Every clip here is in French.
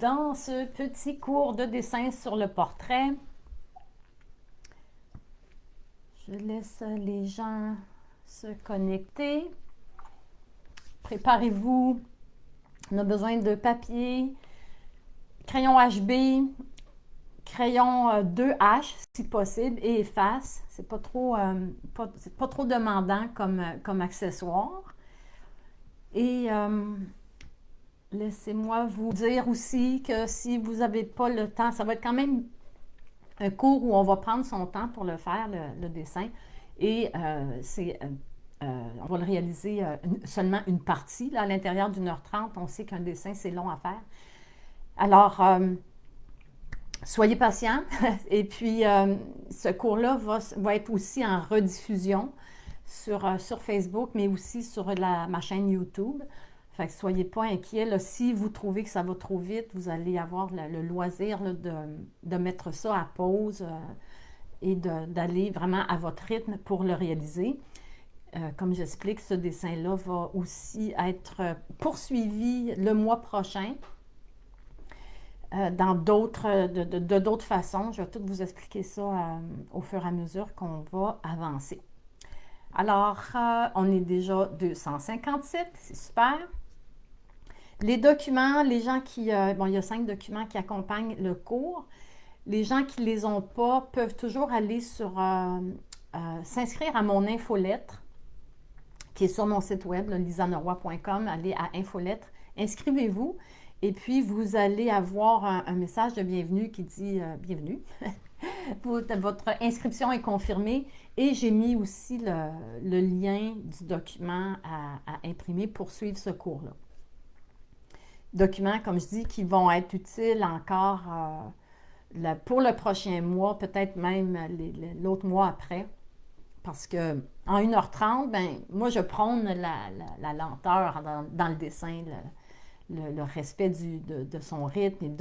dans ce petit cours de dessin sur le portrait. Je laisse les gens se connecter. Préparez-vous. On a besoin de papier, crayon HB, crayon 2H si possible et efface. C'est pas trop demandant comme accessoire. Et laissez-moi vous dire aussi que si vous n'avez pas le temps, ça va être quand même un cours où on va prendre son temps pour le faire, le dessin. Et on va le réaliser seulement une partie. Là, à l'intérieur d'1h30, on sait qu'un dessin, c'est long à faire. Alors, soyez patients. Et puis, ce cours-là va être aussi en rediffusion sur Facebook, mais aussi sur ma chaîne YouTube. Fait que soyez pas inquiets. Là, si vous trouvez que ça va trop vite, vous allez avoir le loisir là, de mettre ça à pause et d'aller vraiment à votre rythme pour le réaliser. Comme j'explique, ce dessin-là va aussi être poursuivi le mois prochain dans d'autres façons. Je vais tout vous expliquer ça au fur et à mesure qu'on va avancer. Alors, on est déjà 257, c'est super. Les documents, les gens qui... bon, il y a 5 documents qui accompagnent le cours. Les gens qui ne les ont pas peuvent toujours aller s'inscrire à mon infolettre, qui est sur mon site web, lisanoroy.com. Allez à infolettre, inscrivez-vous, et puis vous allez avoir un message de bienvenue qui dit bienvenue. Votre inscription est confirmée et j'ai mis aussi le lien du document à imprimer pour suivre ce cours-là. Documents, comme je dis, qui vont être utiles encore pour le prochain mois, peut-être même l'autre mois après. Parce que en 1h30, ben, moi, je prône la lenteur dans le dessin, le respect de son rythme et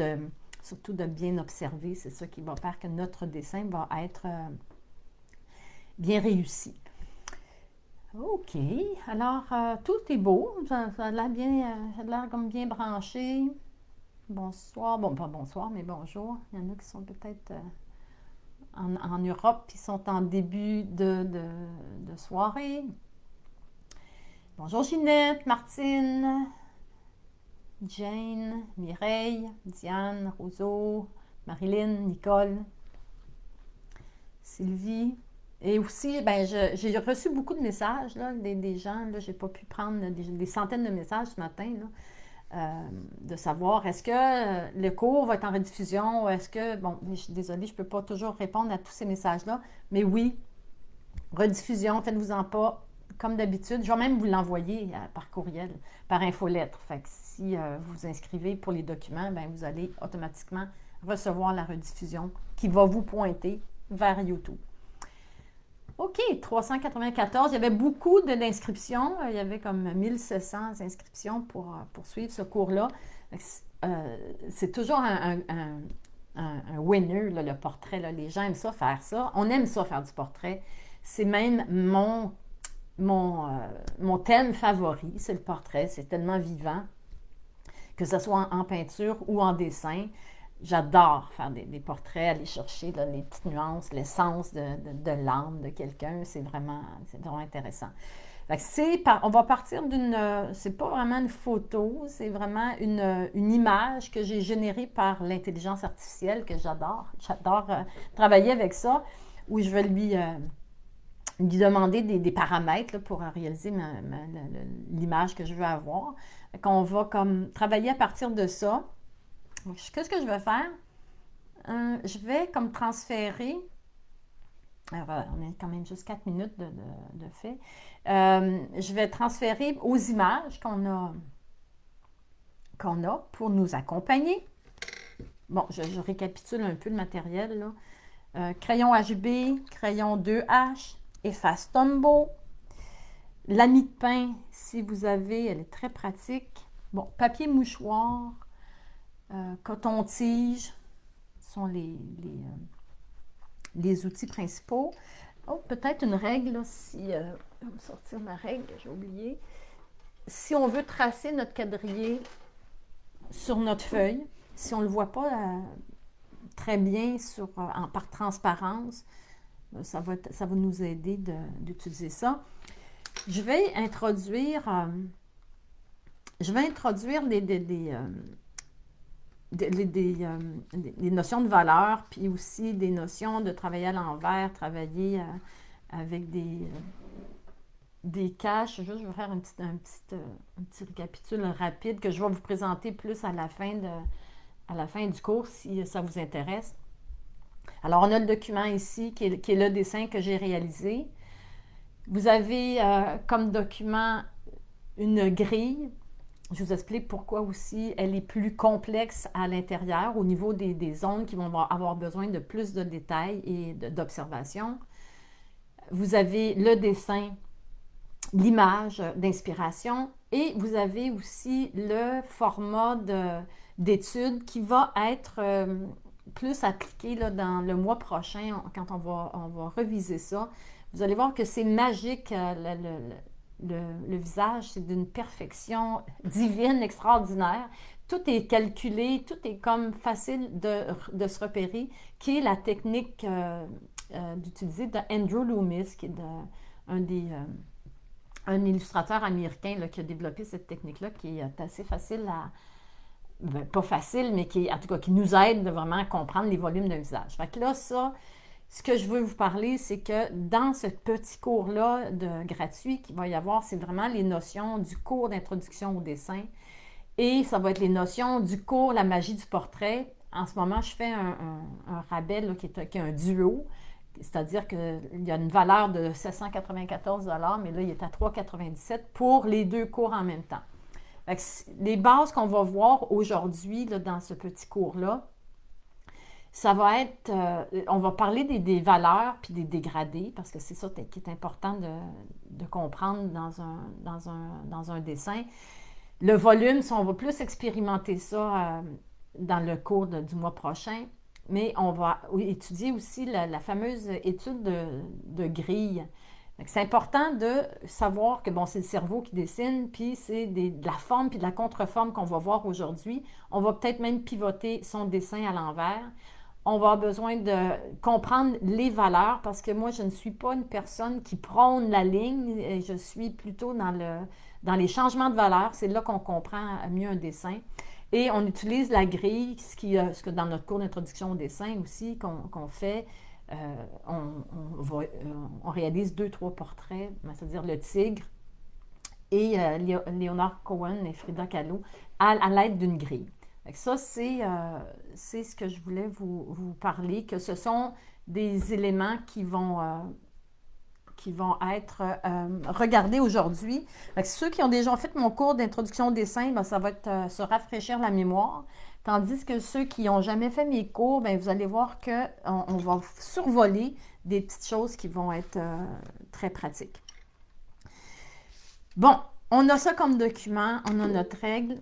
surtout de bien observer. C'est ça qui va faire que notre dessin va être bien réussi. OK. Alors, tout est beau. Ça a l'air comme bien branché. Bonsoir. Bon, pas bonsoir, mais bonjour. Il y en a qui sont peut-être en Europe, qui sont en début de soirée. Bonjour Ginette, Martine, Jane, Mireille, Diane, Roseau, Marilyn, Nicole, Sylvie. Et aussi, ben, j'ai reçu beaucoup de messages là, des gens. J'ai pas pu prendre des centaines de messages ce matin, là, de savoir est-ce que le cours va être en rediffusion, est-ce que, bon, je suis désolée, je ne peux pas toujours répondre à tous ces messages-là, mais oui, rediffusion, faites-vous-en pas, comme d'habitude. Je vais même vous l'envoyer par courriel, par infolettre. Fait que si vous vous inscrivez pour les documents, ben, vous allez automatiquement recevoir la rediffusion qui va vous pointer vers YouTube. OK, 394. Il y avait beaucoup d'inscriptions. Il y avait comme 1700 inscriptions pour suivre ce cours-là. C'est toujours un winner, là, le portrait. Là. Les gens aiment ça, faire ça. On aime ça, faire du portrait. C'est même mon thème favori, c'est le portrait. C'est tellement vivant, que ce soit en peinture ou en dessin. J'adore faire des portraits, aller chercher là, les petites nuances, l'essence de l'âme de quelqu'un. C'est vraiment intéressant. On va partir c'est pas vraiment une photo, c'est vraiment une image que j'ai générée par l'intelligence artificielle que j'adore. J'adore travailler avec ça, où je vais lui demander des paramètres là, pour réaliser l'image que je veux avoir. On va comme travailler à partir de ça. Qu'est-ce que je vais faire? Je vais comme transférer, alors, on a quand même juste 4 minutes de fait, je vais transférer aux images qu'on a pour nous accompagner. Bon, je récapitule un peu le matériel, là. Crayon HB, crayon 2H, efface Tombow, l'ami de pain, si vous avez, elle est très pratique. Bon, papier mouchoir, coton-tige sont les outils principaux. Oh, peut-être une règle, là, je vais me sortir ma règle, j'ai oublié. Si on veut tracer notre quadrillé sur notre feuille, Si on ne le voit pas très bien par transparence, ça va nous aider d'utiliser ça. Je vais introduire des notions de valeur, puis aussi des notions de travailler à l'envers, travailler avec des caches. Juste, je vais faire un petit récapitule rapide que je vais vous présenter plus à la fin du cours si ça vous intéresse. Alors, on a le document ici qui est le dessin que j'ai réalisé. Vous avez comme document une grille. Je vous explique pourquoi aussi elle est plus complexe à l'intérieur au niveau des zones qui vont avoir besoin de plus de détails et d'observation. Vous avez le dessin, l'image d'inspiration et vous avez aussi le format d'étude qui va être plus appliqué là, dans le mois prochain quand on va reviser ça. Vous allez voir que c'est magique, le visage, c'est d'une perfection divine, extraordinaire. Tout est calculé, tout est comme facile de se repérer, qui est la technique d'utiliser d'Andrew Loomis, qui est un illustrateur américain là, qui a développé cette technique-là, qui est assez facile pas facile, mais en tout cas, qui nous aide vraiment à comprendre les volumes d'un visage. Fait que là, ça, ce que je veux vous parler, c'est que dans ce petit cours-là gratuit qu'il va y avoir, c'est vraiment les notions du cours d'introduction au dessin. Et ça va être les notions du cours La magie du portrait. En ce moment, je fais un rabais là, qui est un duo. C'est-à-dire qu'il y a une valeur de 794 $, mais là, il est à 3,97 $ pour les deux cours en même temps. Les bases qu'on va voir aujourd'hui dans ce petit cours-là, ça va être, on va parler des valeurs puis des dégradés, parce que c'est ça qui est important de comprendre dans un dessin. Le volume, on va plus expérimenter ça dans le cours du mois prochain, mais on va étudier aussi la fameuse étude de grille. C'est important de savoir que, bon, c'est le cerveau qui dessine, puis c'est de la forme puis de la contreforme qu'on va voir aujourd'hui. On va peut-être même pivoter son dessin à l'envers. On va avoir besoin de comprendre les valeurs, parce que moi, je ne suis pas une personne qui prône la ligne, je suis plutôt dans les changements de valeurs. C'est là qu'on comprend mieux un dessin. Et on utilise la grille, ce que dans notre cours d'introduction au dessin aussi, qu'on fait. On réalise 2-3 portraits, c'est-à-dire le tigre et Leonard Cohen et Frida Kahlo à l'aide d'une grille. Ça, c'est ce que je voulais vous parler, que ce sont des éléments qui vont être regardés aujourd'hui. Ceux qui ont déjà fait mon cours d'introduction au dessin, ça va être se rafraîchir la mémoire. Tandis que ceux qui n'ont jamais fait mes cours, vous allez voir qu'on va survoler des petites choses qui vont être très pratiques. Bon, on a ça comme document, on a notre règle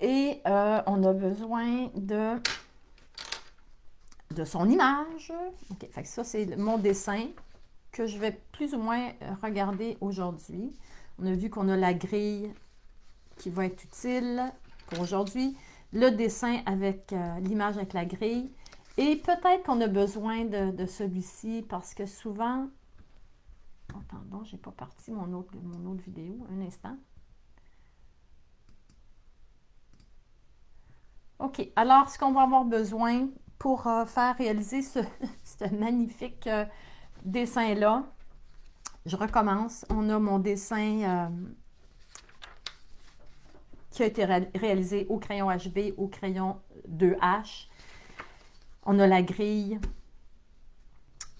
et on a besoin de son image. OK, fait que ça, c'est mon dessin que je vais plus ou moins regarder aujourd'hui. On a vu qu'on a la grille qui va être utile pour aujourd'hui. Le dessin avec l'image avec la grille. Et peut-être qu'on a besoin de celui-ci parce que souvent... Attendons, je n'ai pas parti mon autre vidéo. Un instant. OK. Alors, ce qu'on va avoir besoin pour faire réaliser ce magnifique dessin-là, je recommence. On a mon dessin... qui a été réalisé au crayon HB, au crayon 2H. On a la grille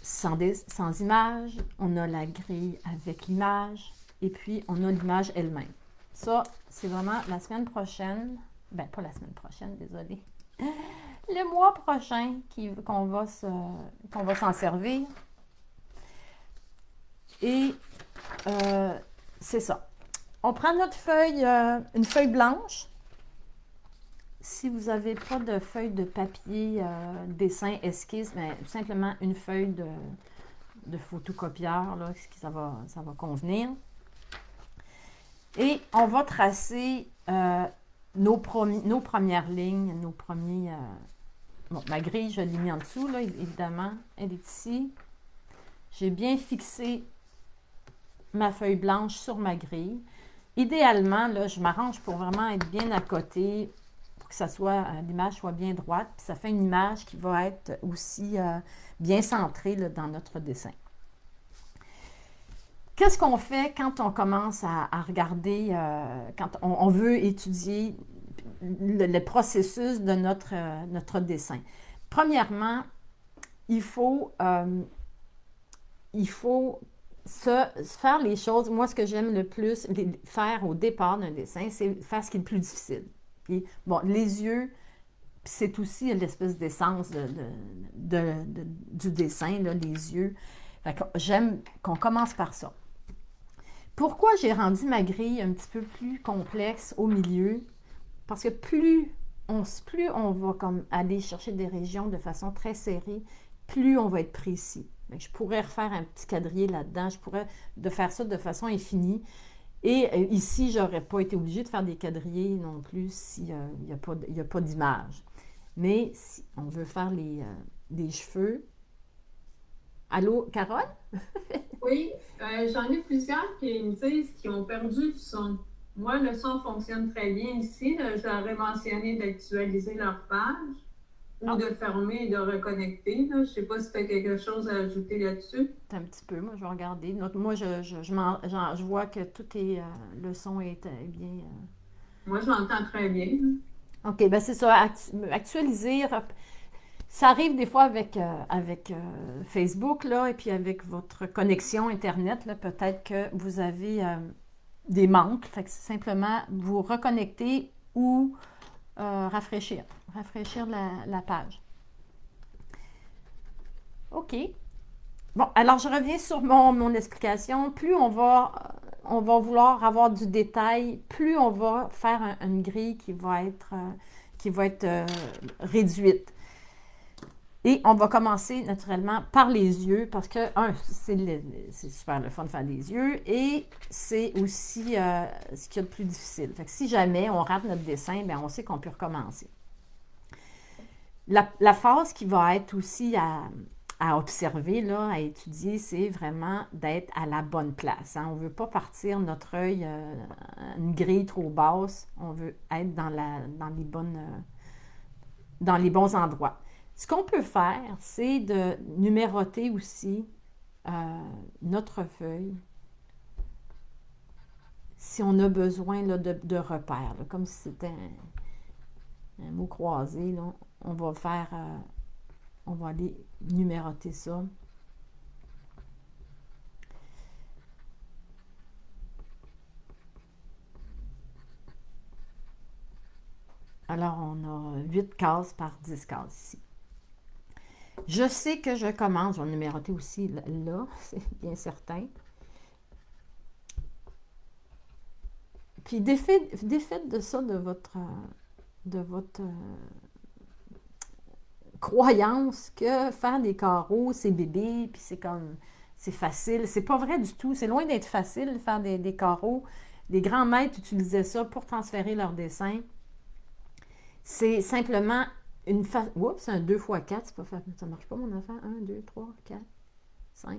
sans image, on a la grille avec l'image, et puis on a l'image elle-même. Ça, c'est vraiment la semaine prochaine, pas la semaine prochaine, désolée, le mois prochain qu'on va s'en servir. Et c'est ça. On prend notre feuille, une feuille blanche. Si vous n'avez pas de feuille de papier, dessin, esquisse, simplement une feuille de photocopieur, là, ça va convenir. Et on va tracer nos premières lignes, nos premiers... bon, ma grille, je l'ai mis en dessous, là, évidemment. Elle est ici. J'ai bien fixé ma feuille blanche sur ma grille. Idéalement, là, je m'arrange pour vraiment être bien à côté, pour que ça soit, l'image soit bien droite, puis ça fait une image qui va être aussi bien centrée là, dans notre dessin. Qu'est-ce qu'on fait quand on commence à regarder, quand on veut étudier le processus de notre dessin? Premièrement, il faut faire les choses. Moi, ce que j'aime le plus faire au départ d'un dessin, c'est faire ce qui est le plus difficile. Puis, bon, les yeux, c'est aussi l'espèce d'essence du dessin, là, les yeux. Fait que j'aime qu'on commence par ça. Pourquoi j'ai rendu ma grille un petit peu plus complexe au milieu? Parce que plus on va comme aller chercher des régions de façon très serrée, plus on va être précis. Je pourrais refaire un petit quadrillé là-dedans, je pourrais faire ça de façon infinie. Et ici, je n'aurais pas été obligée de faire des quadrillés non plus s'il n'y a pas d'image. Mais si on veut faire des cheveux... Allô, Carole? Oui, j'en ai plusieurs qui me disent qu'ils ont perdu le son. Moi, le son fonctionne très bien ici. Là, je leur ai mentionné d'actualiser leur page ou Ah, de fermer et de reconnecter. Là. Je ne sais pas si tu as quelque chose à ajouter là-dessus. un petit peu, moi je vais regarder. Moi, je vois que tout est... le son est bien... Moi, je l'entends très bien. Là. OK, ben c'est ça, actualiser. Ça arrive des fois avec Facebook, là, et puis avec votre connexion Internet, là, peut-être que vous avez des manques. Fait que c'est simplement vous reconnecter ou rafraîchir la page. OK. Bon, alors je reviens sur mon explication. Plus on va vouloir avoir du détail, plus on va faire une grille qui va être réduite. Et on va commencer naturellement par les yeux parce que, c'est super le fun de faire des yeux et c'est aussi ce qu'il y a de plus difficile. Fait que si jamais on rate notre dessin, bien, on sait qu'on peut recommencer. La phase qui va être aussi à observer, là, à étudier, c'est vraiment d'être à la bonne place. Hein. On ne veut pas partir notre œil une grille trop basse. On veut être dans les bons endroits. Ce qu'on peut faire, c'est de numéroter aussi notre feuille si on a besoin là, de repères, là, comme si c'était un mot croisé. Là, on va on va aller numéroter ça. Alors, on a 8 cases par 10 cases ici. Je sais que je commence, je vais numéroter aussi là, c'est bien certain. Puis défaites de ça de votre croyance que faire des carreaux, c'est bébé, puis c'est facile. C'est pas vrai du tout. C'est loin d'être facile de faire des carreaux. Les grands maîtres utilisaient ça pour transférer leur dessin. C'est simplement Oups, c'est un 2 x 4. C'est pas ça marche pas, mon enfant. 1, 2, 3, 4, 5.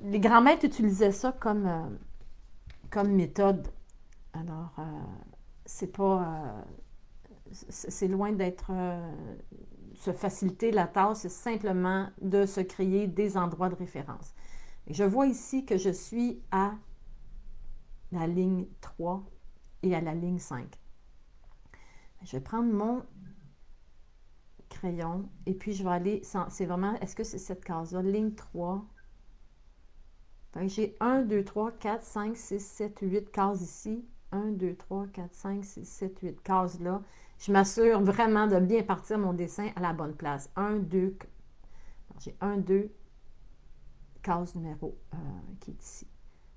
Les grands maîtres utilisaient ça comme méthode. Alors, c'est pas... c'est loin d'être... se faciliter la tâche, c'est simplement de se créer des endroits de référence. Et je vois ici que je suis à la ligne 3 et à la ligne 5. Je vais prendre mon crayon et puis je vais aller... C'est vraiment... Est-ce que c'est cette case-là? Ligne 3. J'ai 1, 2, 3, 4, 5, 6, 7, 8 cases ici. 1, 2, 3, 4, 5, 6, 7, 8 cases là. Je m'assure vraiment de bien partir mon dessin à la bonne place. 1, 2... J'ai 1, 2 case numéro qui est ici.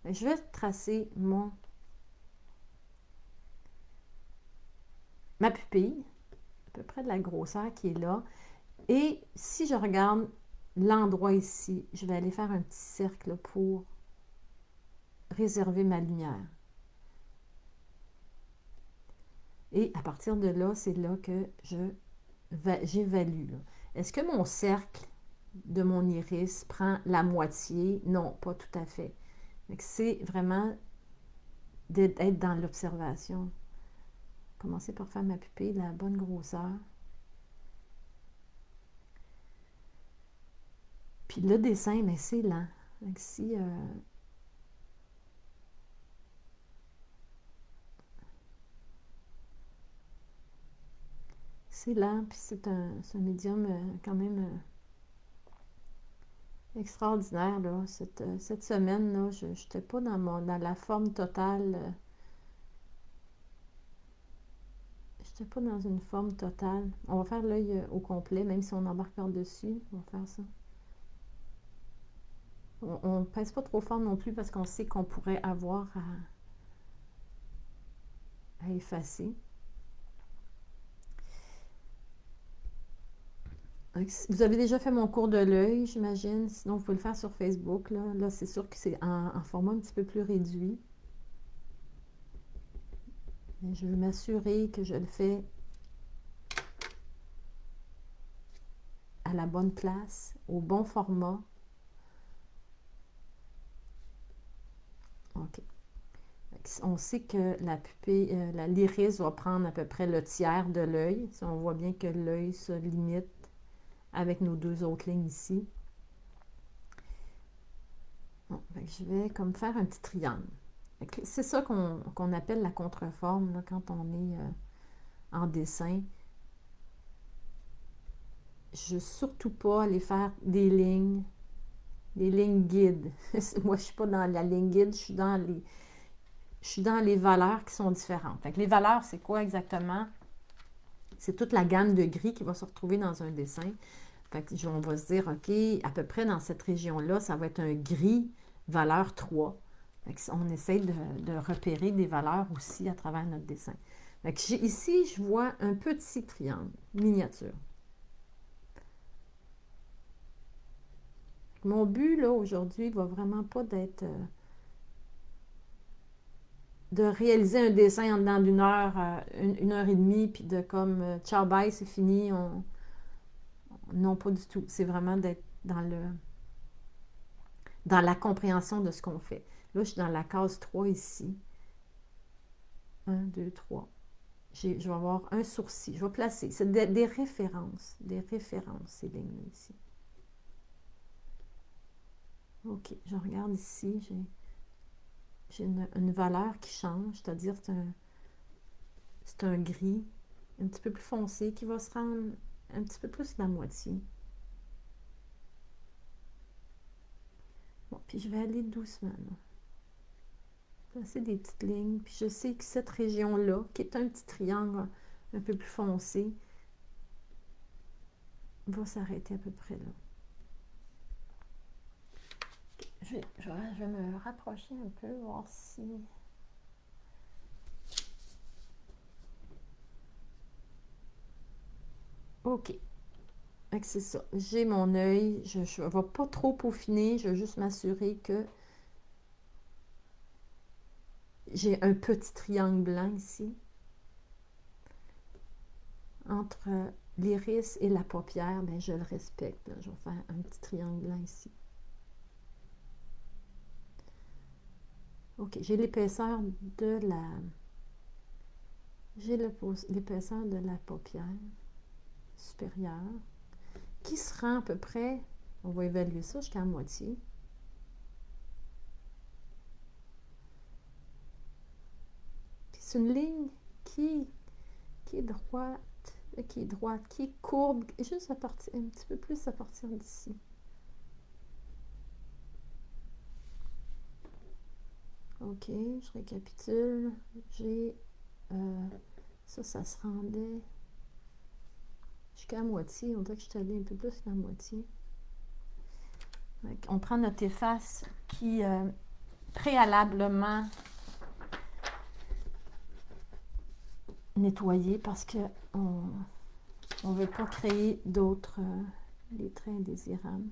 Je vais tracer ma pupille, à peu près de la grosseur qui est là. Et si je regarde l'endroit ici, je vais aller faire un petit cercle pour réserver ma lumière. Et à partir de là, c'est là que j'évalue. Est-ce que mon cercle de mon iris prend la moitié? Non, pas tout à fait. C'est vraiment d'être dans l'observation. Commencer par faire ma pupille de la bonne grosseur. Puis le dessin, mais c'est lent. Donc si c'est lent, puis c'est un médium quand même extraordinaire, là. Cette semaine, là, je n'étais pas dans la forme totale. J'étais pas dans une forme totale. On va faire l'œil au complet, même si on embarque par-dessus. On va faire ça. On ne pèse pas trop fort non plus parce qu'on sait qu'on pourrait avoir à effacer. Vous avez déjà fait mon cours de l'œil, j'imagine. Sinon, vous pouvez le faire sur Facebook. Là c'est sûr que c'est en format un petit peu plus réduit. Mais je veux m'assurer que je le fais à la bonne place, au bon format. OK. On sait que la pupille, l'iris va prendre à peu près le tiers de l'œil. Si on voit bien que l'œil se limite avec nos deux autres lignes ici. Bon, je vais comme faire un petit triangle. C'est ça qu'on appelle la contreforme là, quand on est en dessin. Je ne veux surtout pas aller faire des lignes guides. Moi, je ne suis pas dans la ligne guide, je suis dans les valeurs qui sont différentes. Fait que les valeurs, c'est quoi exactement? C'est toute la gamme de gris qui va se retrouver dans un dessin. Fait que on va se dire, OK, à peu près dans cette région-là, ça va être un gris valeur 3. Fait que on essaie de repérer des valeurs aussi à travers notre dessin. Fait que ici, je vois un petit triangle miniature. Mon but, là, aujourd'hui, va vraiment pas d'être... de réaliser un dessin en dedans d'une heure, une heure et demie, puis de comme, ciao, bye, c'est fini. Non, pas du tout. C'est vraiment d'être dans la compréhension de ce qu'on fait. Là, je suis dans la case 3 ici. 1, 2, 3. Je vais avoir un sourcil. Je vais placer. C'est des références. Des références, ces lignes-là ici. OK, je regarde ici. J'ai une valeur qui change, c'est-à-dire c'est un gris un petit peu plus foncé qui va se rendre un petit peu plus de la moitié. Bon, puis je vais aller doucement. Là. Placer des petites lignes. Puis je sais que cette région-là, qui est un petit triangle un peu plus foncé, va s'arrêter à peu près là. Je vais me rapprocher un peu, voir si... OK. C'est ça. J'ai mon œil. Je ne vais pas trop peaufiner. Je vais juste m'assurer que j'ai un petit triangle blanc ici. Entre l'iris et la paupière, ben, je le respecte. Là. Je vais faire un petit triangle blanc ici. OK. J'ai l'épaisseur de la... J'ai l'épaisseur de la paupière supérieure qui se rend à peu près... On va évaluer ça jusqu'à moitié. Puis c'est une ligne qui est droite, qui est courbe, juste un petit peu plus à partir d'ici. OK, je récapitule. J'ai... ça se rendait jusqu'à la moitié. On dirait que je suis allée un peu plus qu'à la moitié. On prend notre efface qui, préalablement nettoyé parce qu'on ne veut pas créer d'autres les traits indésirables.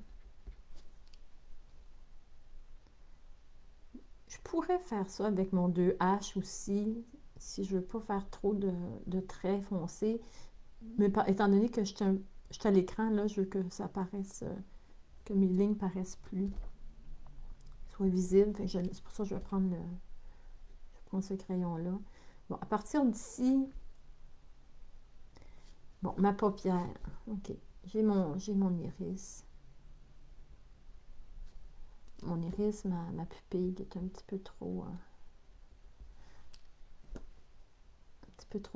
Je pourrais faire ça avec mon 2H aussi, si je veux pas faire trop de traits foncés, mais étant donné que je suis à l'écran, là, je veux que ça paraisse, que mes lignes paraissent plus, soient visibles. C'est pour ça que je vais prendre ce crayon-là. Bon, à partir d'ici, bon, ma paupière, ok, j'ai mon iris. Mon iris, ma pupille est un petit peu trop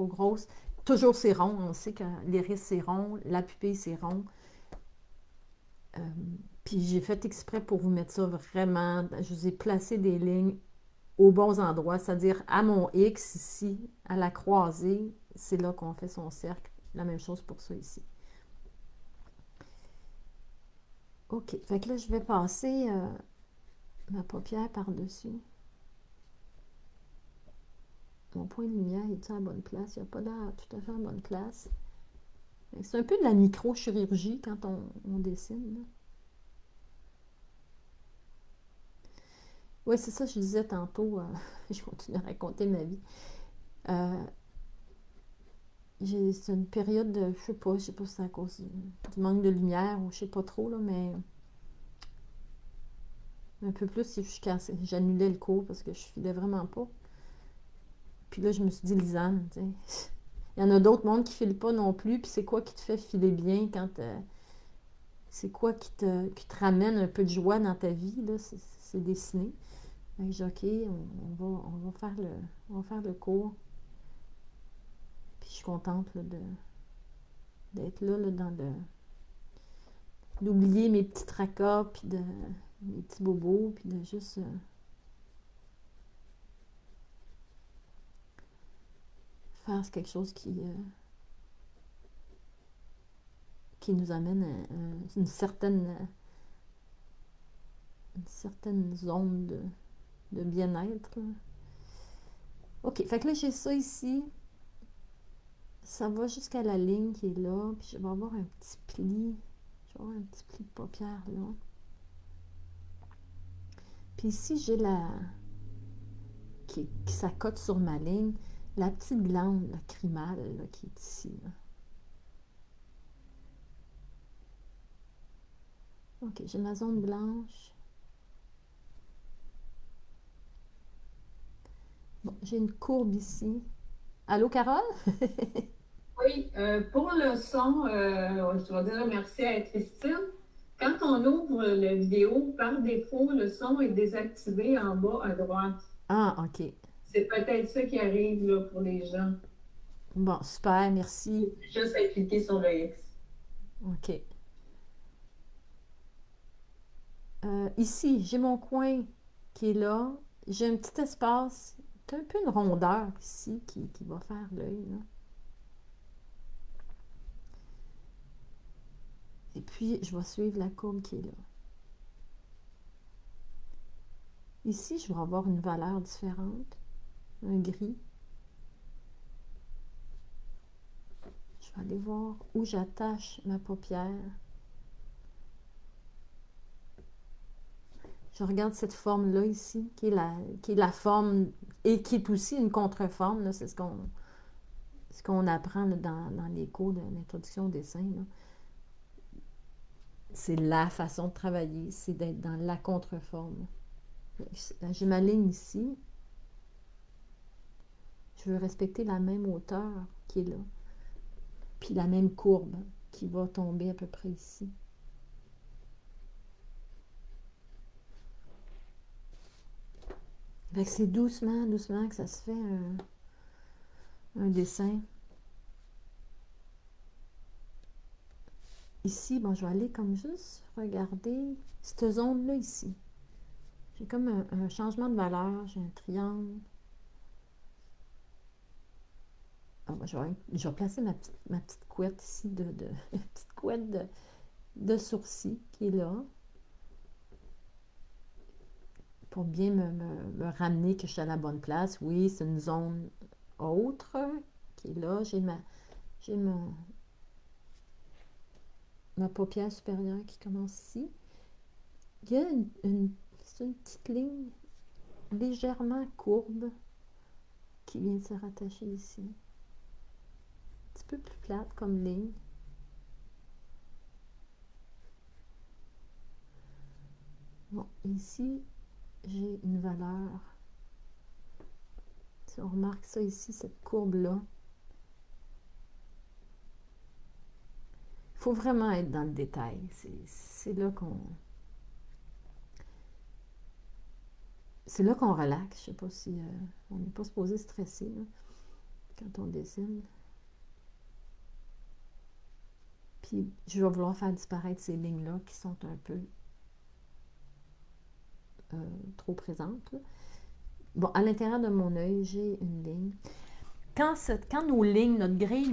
grosse. Toujours c'est rond, on sait que l'iris c'est rond, la pupille c'est rond. Puis j'ai fait exprès pour vous mettre ça vraiment, je vous ai placé des lignes aux bons endroits, c'est-à-dire à mon X ici, à la croisée, c'est là qu'on fait son cercle. La même chose pour ça ici. Ok, fait que là je vais passer ma paupière par-dessus. Mon point de lumière, est-il à la bonne place? Il n'a pas l'air tout à fait à la bonne place. C'est un peu de la microchirurgie quand on dessine. Là. Oui, c'est ça que je disais tantôt. Je continue à raconter ma vie. C'est une période de, je sais pas si c'est à cause du manque de lumière ou je sais pas trop, là, mais un peu plus si je cassais. J'annulais le cours parce que je filais vraiment pas. Puis là, je me suis dit, Lisanne, tu sais, il y en a d'autres mondes qui filent pas non plus. Puis c'est quoi qui te fait filer bien quand c'est quoi qui te ramène un peu de joie dans ta vie, là, c'est dessiner. Fait que j'ai OK, on va faire le cours. Puis je suis contente là, d'être là, d'oublier mes petits tracas, puis mes petits bobos, puis de juste faire quelque chose qui nous amène à une certaine zone de bien-être. OK, fait que là, j'ai ça ici. Ça va jusqu'à la ligne qui est là, puis je vais avoir un petit pli. Je vais avoir un petit pli de paupière là. Puis ici, j'ai qui s'accote sur ma ligne, la petite glande lacrymale là, qui est ici. Là. OK, j'ai ma zone blanche. Bon, j'ai une courbe ici. Allô, Carole? Oui, pour le son, je dois dire merci à Christine. Quand on ouvre la vidéo, par défaut, le son est désactivé en bas à droite. Ah, OK. C'est peut-être ça qui arrive là, pour les gens. Bon, super, merci. Juste à cliquer sur le X. OK. Ici, j'ai mon coin qui est là. J'ai un petit espace, un peu une rondeur ici qui va faire l'œil. Et puis, je vais suivre la courbe qui est là. Ici, je vais avoir une valeur différente, un gris. Je vais aller voir où j'attache ma paupière. Je regarde cette forme-là ici, qui est la forme et qui est aussi une contreforme. C'est ce qu'on apprend là, dans les cours d'introduction au dessin. Là. C'est la façon de travailler, c'est d'être dans la contreforme. J'ai ma ligne ici. Je veux respecter la même hauteur qui est là. Puis la même courbe qui va tomber à peu près ici. Fait que c'est doucement, doucement que ça se fait un dessin. Ici, bon, je vais aller comme juste regarder cette zone-là ici. J'ai comme un changement de valeur, j'ai un triangle. Ah, ben, je vais placer ma petite couette ici, petite couette de sourcils qui est là. Pour bien me ramener que je suis à la bonne place. Oui, c'est une zone autre qui est là. J'ai ma paupière supérieure qui commence ici. Il y a c'est une petite ligne légèrement courbe qui vient de se rattacher ici. Un petit peu plus plate comme ligne. Bon, ici, j'ai une valeur. Si on remarque ça ici, cette courbe-là, il faut vraiment être dans le détail. C'est là qu'on... C'est là qu'on relaxe. Je sais pas si... on n'est pas supposé stresser là, quand on dessine. Puis, je vais vouloir faire disparaître ces lignes-là qui sont un peu trop présentes. Là. Bon, à l'intérieur de mon œil, j'ai une ligne. Quand nos lignes, notre grille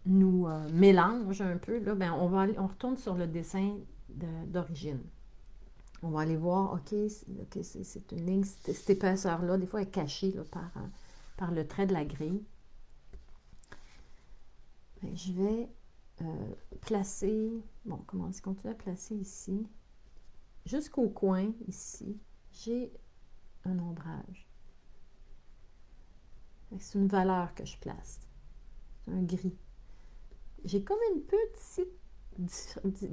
nous mélange un peu, là, ben on retourne sur le dessin d'origine. On va aller voir, OK, c'est une ligne, cette épaisseur-là, des fois, elle est cachée là, par le trait de la grille. Ben, je vais placer, bon, comment est-ce qu'on continue à placer ici, jusqu'au coin, ici, j'ai un ombrage. C'est une valeur que je place. C'est un gris. J'ai comme une petite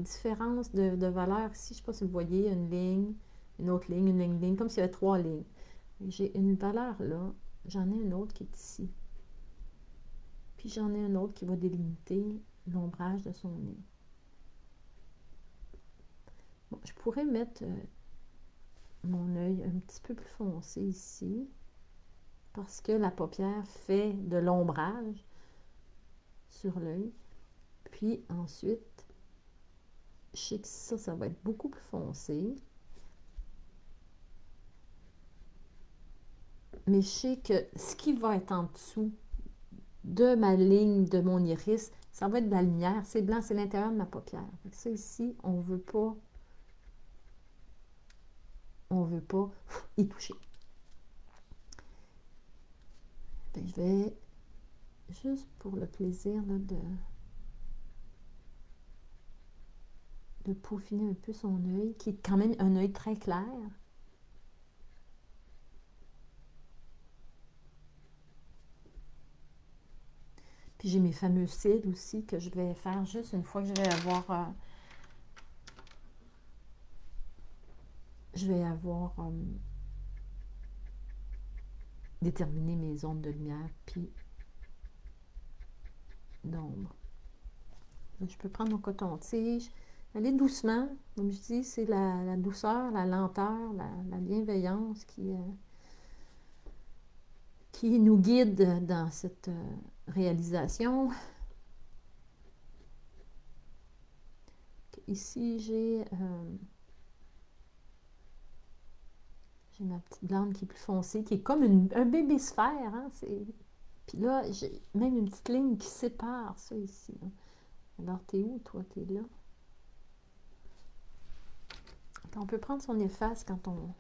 différence de valeur ici. Je ne sais pas si vous voyez, une ligne, une autre ligne, une ligne, comme s'il y avait 3 lignes. J'ai une valeur là. J'en ai une autre qui est ici. Puis j'en ai une autre qui va délimiter l'ombrage de son nez. Bon, je pourrais mettre mon œil un petit peu plus foncé ici. Parce que la paupière fait de l'ombrage sur l'œil. Puis ensuite, je sais que ça va être beaucoup plus foncé. Mais je sais que ce qui va être en dessous de ma ligne de mon iris, ça va être de la lumière. C'est blanc, c'est l'intérieur de ma paupière. Donc ça ici, on ne veut pas y toucher. Ben, je vais, juste pour le plaisir là, de peaufiner un peu son œil, qui est quand même un œil très clair. Puis j'ai mes fameux cils aussi que je vais faire juste une fois que je vais avoir déterminé mes zones de lumière puis d'ombre. Je peux prendre mon coton-tige, aller doucement. Comme je dis, c'est la douceur, la lenteur, la bienveillance qui nous guide dans cette réalisation. Ici, j'ai ma petite glande qui est plus foncée, qui est comme un bébé sphère. Hein? Puis là, j'ai même une petite ligne qui sépare ça ici. Hein? Alors, t'es où, toi? T'es là. On peut prendre son efface quand on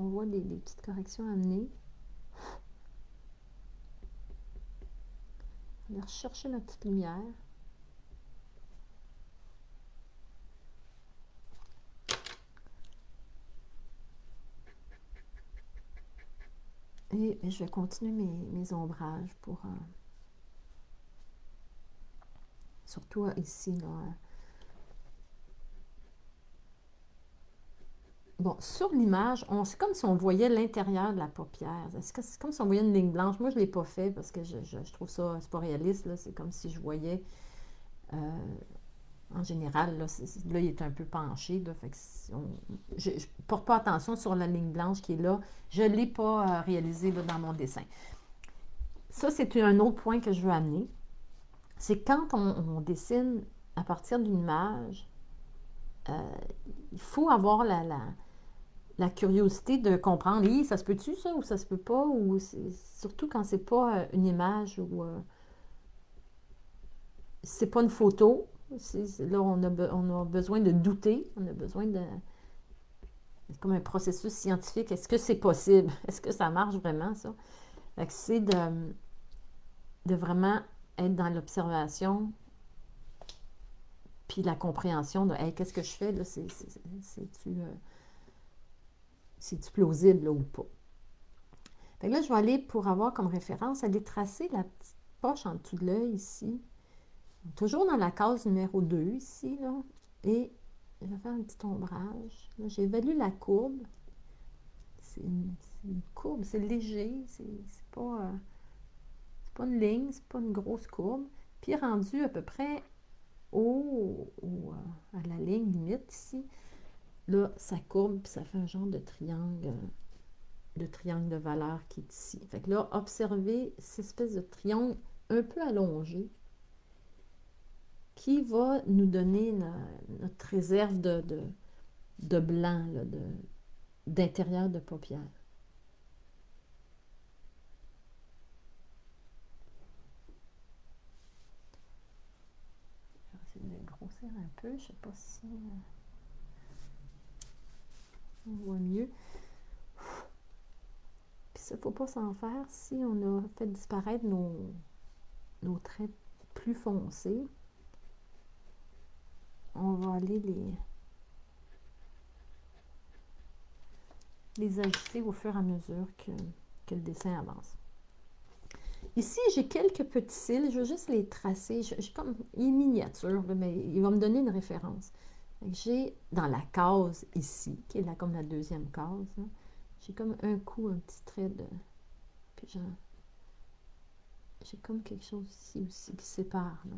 voit des petites corrections à mener. On va aller rechercher notre petite lumière. Et je vais continuer mes ombrages pour... surtout ici, là. Bon, sur l'image, c'est comme si on voyait l'intérieur de la paupière. C'est comme si on voyait une ligne blanche. Moi, je ne l'ai pas fait parce que je trouve ça, c'est pas réaliste. Là. C'est comme si je voyais, en général, là, il est un peu penché. Là, fait que je ne porte pas attention sur la ligne blanche qui est là. Je ne l'ai pas réalisé là, dans mon dessin. Ça, c'est un autre point que je veux amener. C'est quand on dessine à partir d'une image, il faut avoir la curiosité de comprendre, ça se peut-tu ça ou ça se peut pas, ou surtout quand c'est pas une image ou c'est pas une photo, là on a besoin de douter, on a besoin de... C'est comme un processus scientifique, est-ce que c'est possible? Est-ce que ça marche vraiment ça? C'est de vraiment être dans l'observation puis la compréhension de hey, qu'est-ce que je fais là, c'est-tu c'est-tu plausible là, ou pas. Fait que là, je vais aller, pour avoir comme référence, aller tracer la petite poche en dessous de l'œil ici. Toujours dans la case numéro 2 ici, là. Et je vais faire un petit ombrage. Là, j'évalue la courbe. C'est une courbe, c'est léger, c'est pas une ligne, c'est pas une grosse courbe. Puis rendu à peu près à la ligne limite ici, là, ça courbe, puis ça fait un genre de triangle de valeur qui est ici. Fait que là, observez cette espèce de triangle un peu allongé qui va nous donner notre réserve de blanc, d'intérieur de paupières. Je vais essayer de grossir un peu, je ne sais pas si on voit mieux. Puis ça, il ne faut pas s'en faire si on a fait disparaître nos traits plus foncés. On va aller les ajuster au fur et à mesure que le dessin avance. Ici, j'ai quelques petits cils, je vais juste les tracer. Il est miniature, mais il va me donner une référence. J'ai dans la case ici, qui est là comme la deuxième case, j'ai comme un petit trait de... Puis j'ai comme quelque chose ici aussi qui sépare. Là.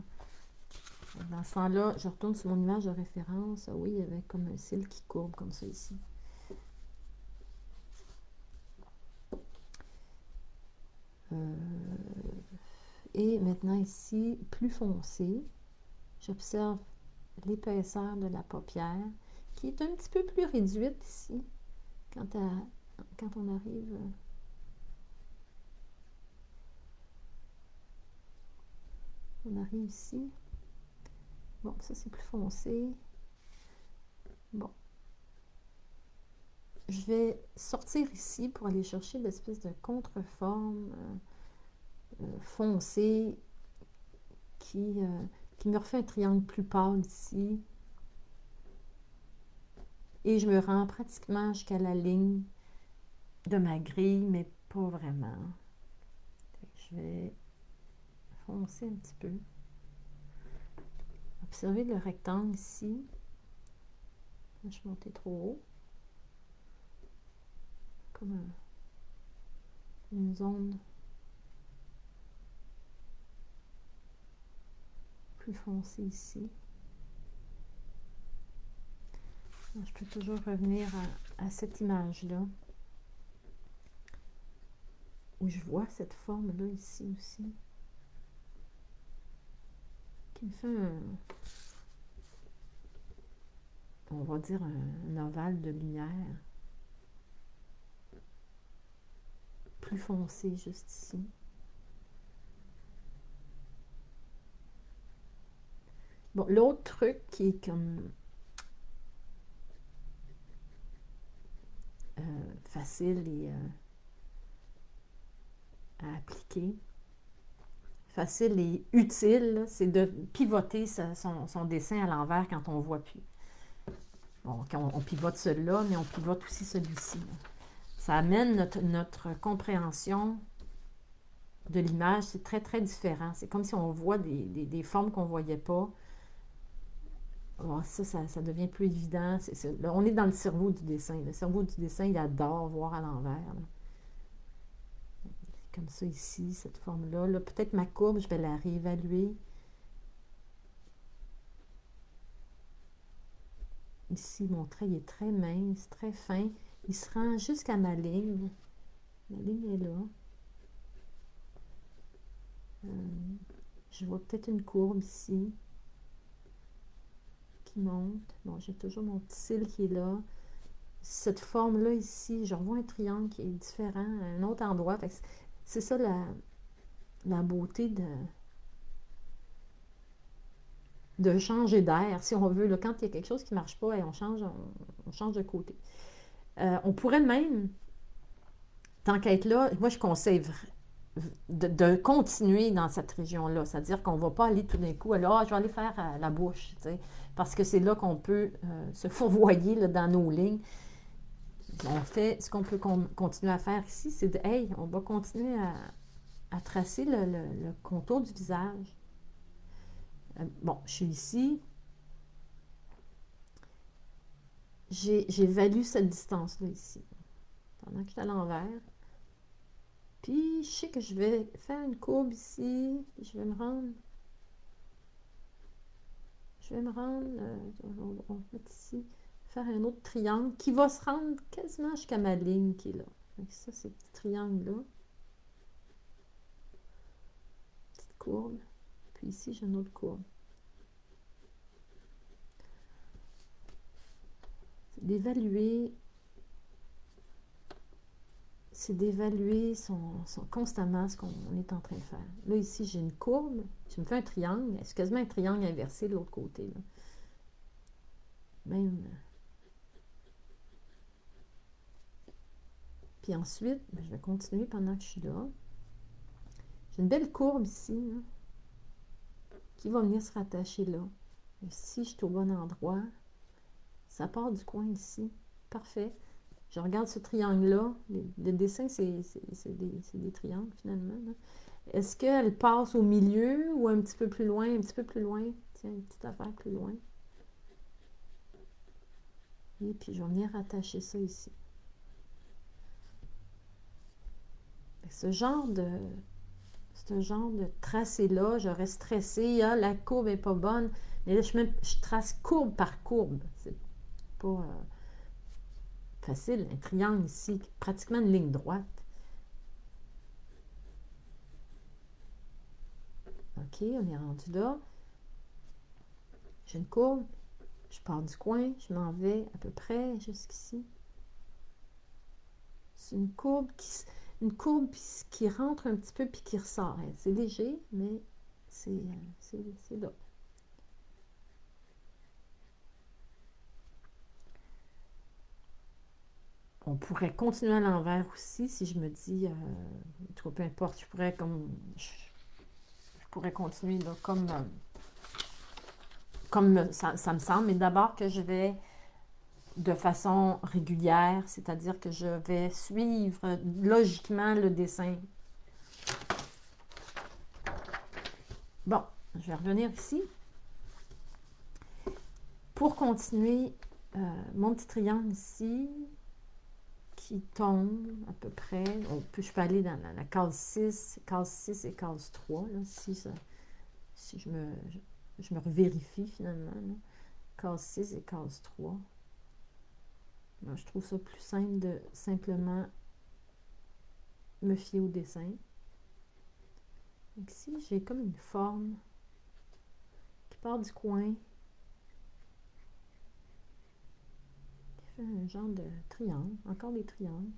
Dans ce temps-là, je retourne sur mon image de référence. Ah oui, il y avait comme un cil qui courbe comme ça ici. Et maintenant ici, plus foncé, j'observe l'épaisseur de la paupière qui est un petit peu plus réduite ici quand on arrive ici. Bon, ça c'est plus foncé. Bon. Je vais sortir ici pour aller chercher l'espèce de contreforme foncée qui me refait un triangle plus pâle ici. Et je me rends pratiquement jusqu'à la ligne de ma grille, mais pas vraiment. Je vais foncer un petit peu. Observez le rectangle ici. Je suis montée trop haut. Comme une zone plus foncée ici. Je peux toujours revenir à cette image-là, où je vois cette forme-là ici aussi, qui me fait on va dire un ovale de lumière, plus foncé juste ici. Bon, l'autre truc qui est comme facile et à appliquer, facile et utile, c'est de pivoter son dessin à l'envers quand on ne voit plus. Bon, quand on pivote celui-là, mais on pivote aussi celui-ci. Ça amène notre compréhension de l'image, c'est très, très différent. C'est comme si on voit des formes qu'on ne voyait pas. Oh, ça devient plus évident. Là, on est dans le cerveau du dessin. Le cerveau du dessin, il adore voir à l'envers. Comme ça ici, cette forme-là. Là, peut-être ma courbe, je vais la réévaluer. Ici, mon trait il est très mince, très fin. Il se rend jusqu'à ma ligne. Ma ligne est là. Je vois peut-être une courbe ici qui monte. Bon, j'ai toujours mon petit cil qui est là. Cette forme-là ici, je revois un triangle qui est différent à un autre endroit. C'est ça la beauté de changer d'air, si on veut. Là, quand il y a quelque chose qui ne marche pas, et on change de côté. On pourrait même, tant qu'être là, moi je conseille de continuer dans cette région-là. C'est-à-dire qu'on ne va pas aller tout d'un coup, alors je vais aller faire la bouche, parce que c'est là qu'on peut se fourvoyer là, dans nos lignes. On fait, ce qu'on peut continuer à faire ici, c'est de, hey, on va continuer à tracer le contour du visage. Bon, je suis ici. J'évalue cette distance-là ici. Pendant que je suis à l'envers. Puis, je sais que je vais faire une courbe ici. Puis je vais me rendre. On va mettre ici. Faire un autre triangle qui va se rendre quasiment jusqu'à ma ligne qui est là. Donc ça, c'est le petit triangle-là. Petite courbe. Puis ici, j'ai une autre courbe. C'est d'évaluer constamment ce qu'on est en train de faire. Là, ici, j'ai une courbe. Je me fais un triangle. C'est quasiment un triangle inversé de l'autre côté. Là. Même. Puis ensuite, je vais continuer pendant que je suis là. J'ai une belle courbe ici, là, qui va venir se rattacher là. Si je suis au bon endroit, ça part du coin ici. Parfait. Je regarde ce triangle-là. Le dessin, c'est des triangles, finalement. Est-ce qu'elle passe au milieu ou un petit peu plus loin? Un petit peu plus loin. Tiens, une petite affaire plus loin. Et puis, je vais venir rattacher ça ici. Ce genre de tracé-là, j'aurais stressé. Ah, la courbe n'est pas bonne. Mais là, je trace courbe par courbe. C'est pas facile. Un triangle ici, pratiquement une ligne droite. OK, on est rendu là. J'ai une courbe. Je pars du coin. Je m'en vais à peu près jusqu'ici. C'est une courbe qui rentre un petit peu puis qui ressort. C'est léger, mais c'est là. On pourrait continuer à l'envers aussi si je me dis, en tout cas, peu importe, je pourrais continuer là, comme ça me semble, mais d'abord que je vais de façon régulière, c'est-à-dire que je vais suivre logiquement le dessin. Bon, je vais revenir ici. Pour continuer, mon petit triangle ici, qui tombe à peu près, je peux aller dans la case 6 et case 3, là, si je me revérifie finalement. Là. Case 6 et case 3. Moi, je trouve ça plus simple de simplement me fier au dessin. Donc ici, j'ai comme une forme qui part du coin, qui fait un genre de triangle, encore des triangles.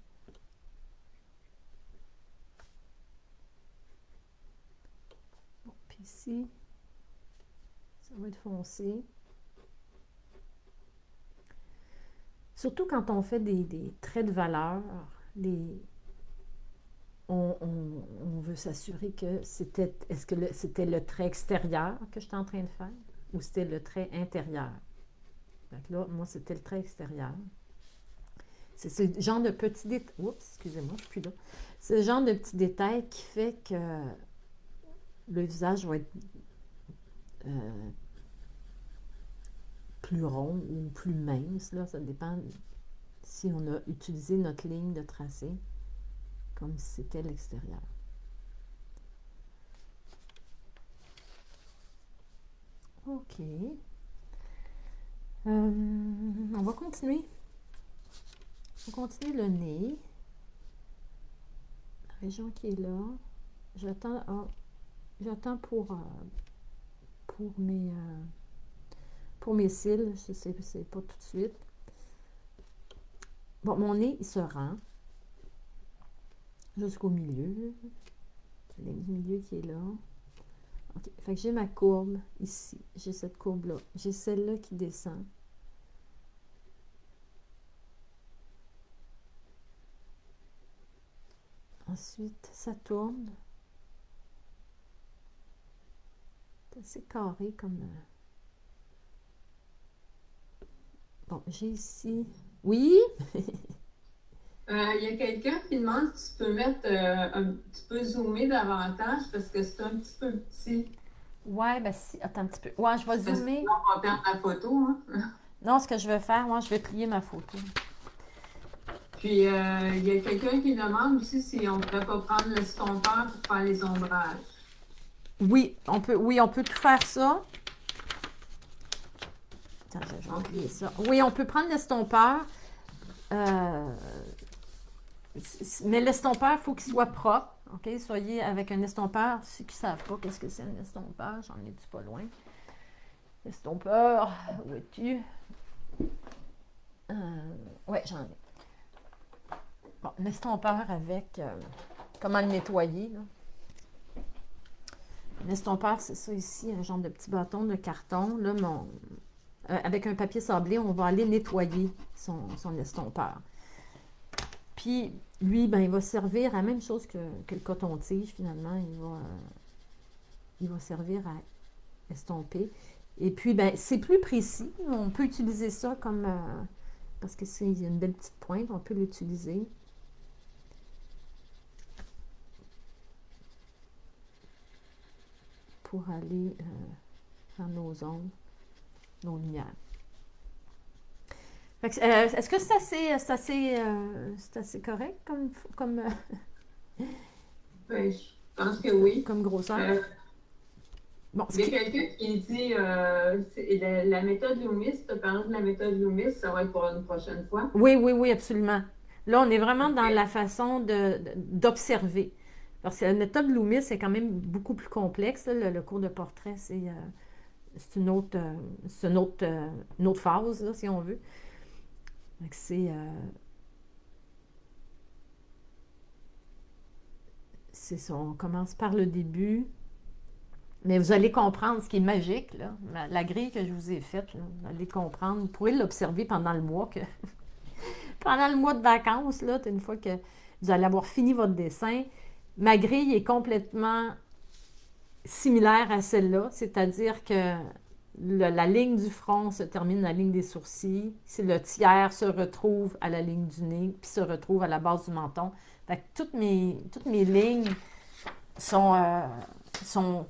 Bon, puis ici, ça va être foncé. Surtout quand on fait des traits de valeur, on veut s'assurer que est-ce que c'était le trait extérieur que j'étais en train de faire ou c'était le trait intérieur. Donc là, moi, c'était le trait extérieur. C'est ce genre de petit détail. Oups, excusez-moi, je suis plus là. C'est le genre de petit détail qui fait que le visage va être plus rond ou plus mince. Là, ça dépend si on a utilisé notre ligne de tracé comme si c'était l'extérieur. OK. On va continuer. On continue le nez. La région qui est là. J'attends pour mes cils. C'est pas tout de suite. Bon, mon nez, il se rend jusqu'au milieu. La ligne du milieu qui est là. OK. Fait que j'ai ma courbe ici. J'ai cette courbe-là. J'ai celle-là qui descend. Ensuite, ça tourne. C'est assez carré comme... Bon, j'ai ici... Oui! Il y a quelqu'un qui demande si tu peux mettre un petit peu zoomer davantage parce que c'est un petit peu petit. Ouais, ben si, attends un petit peu. Ouais, je vais Parce que zoomer. sinon, on va perdre la photo. Hein. Non, ce que je vais faire, moi, je vais plier ma photo. Puis, il y a quelqu'un qui demande aussi si on ne pourrait pas prendre l'estompeur pour faire les ombrages. Oui, on peut tout faire ça. Attends, je vais plier ça. Oui, on peut prendre l'estompeur. Mais l'estompeur, il faut qu'il soit propre. OK? Soyez avec un estompeur. Ceux qui ne savent pas qu'est-ce que c'est un estompeur, j'en ai-tu pas loin. Estompeur, où es-tu? Oui, j'en ai. Bon, l'estompeur avec comment le nettoyer. Là. L'estompeur, c'est ça ici, un genre de petit bâton de carton. Là, avec un papier sablé, on va aller nettoyer son estompeur. Puis, lui, ben, il va servir à la même chose que le coton-tige, finalement. Il va servir à estomper. Et puis, ben, c'est plus précis. On peut utiliser ça comme... parce que c'est une belle petite pointe, on peut l'utiliser. Pour aller faire nos ombres, nos lumières. Est-ce que c'est assez correct comme Ben, je pense que oui. comme grosseur? Bon, Il y a quelqu'un qui dit la méthode Loomis, tu as parlé de la méthode Loomis, ça va être pour une prochaine fois. Oui, absolument. Là, on est vraiment dans la façon d'observer. Parce que la méthode Loomis, c'est quand même beaucoup plus complexe. Là. Le cours de portrait, c'est une autre phase, là, si on veut. C'est ça, on commence par le début. Mais vous allez comprendre ce qui est magique, là. La grille que je vous ai faite, là, vous allez comprendre. Vous pourrez l'observer pendant le mois pendant le mois de vacances, là, une fois que vous allez avoir fini votre dessin. Ma grille est complètement similaire à celle-là, c'est-à-dire que la ligne du front se termine à la ligne des sourcils, si le tiers se retrouve à la ligne du nez, puis se retrouve à la base du menton. Fait que toutes mes lignes sont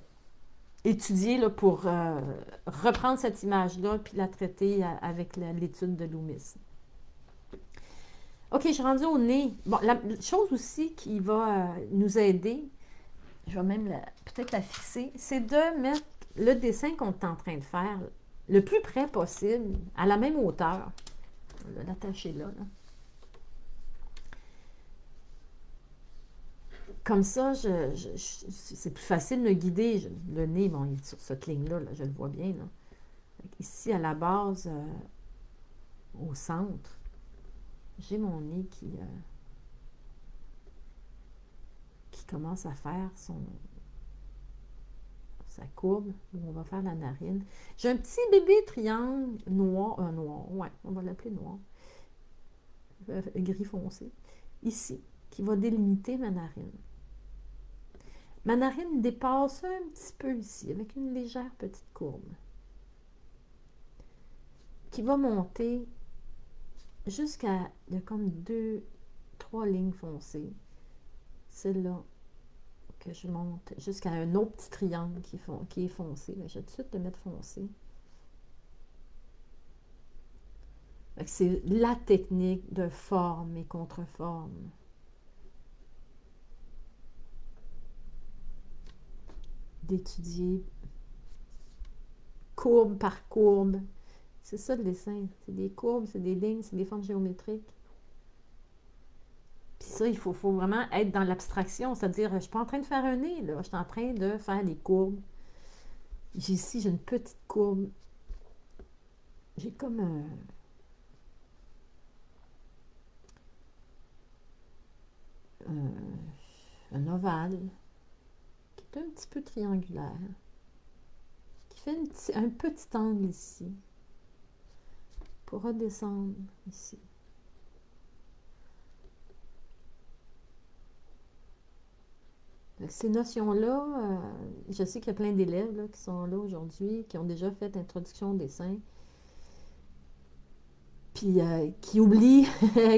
étudiées là, pour reprendre cette image-là puis la traiter avec l'étude de Loomis. OK, je suis rendue au nez. Bon, la chose aussi qui va nous aider, je vais même peut-être la fixer, c'est de mettre le dessin qu'on est en train de faire le plus près possible, à la même hauteur. On va l'attacher là. Comme ça, c'est plus facile de me guider. Le nez, bon, il est sur cette ligne-là, là, je le vois bien. Là. Ici, à la base, au centre, j'ai mon nez qui commence à faire sa courbe, où on va faire la narine. J'ai un petit bébé triangle noir, ouais, on va l'appeler noir, gris foncé, ici, qui va délimiter ma narine. Ma narine dépasse un petit peu ici, avec une légère petite courbe, qui va monter jusqu'à, il y a comme 3 lignes foncées. Celle-là, que je monte jusqu'à un autre petit triangle qui est foncé. Je vais tout de suite le mettre foncé. C'est la technique de forme et contre-forme. D'étudier courbe par courbe. C'est ça le dessin. C'est des courbes, c'est des lignes, c'est des formes géométriques. Puis ça, il faut vraiment être dans l'abstraction, c'est-à-dire, je ne suis pas en train de faire un nez, là. Je suis en train de faire des courbes. Ici, j'ai une petite courbe. J'ai comme un ovale qui est un petit peu triangulaire, qui fait un petit angle ici, pour redescendre ici. Ces notions-là, je sais qu'il y a plein d'élèves là, qui sont là aujourd'hui, qui ont déjà fait introduction au dessin. Puis qui oublient,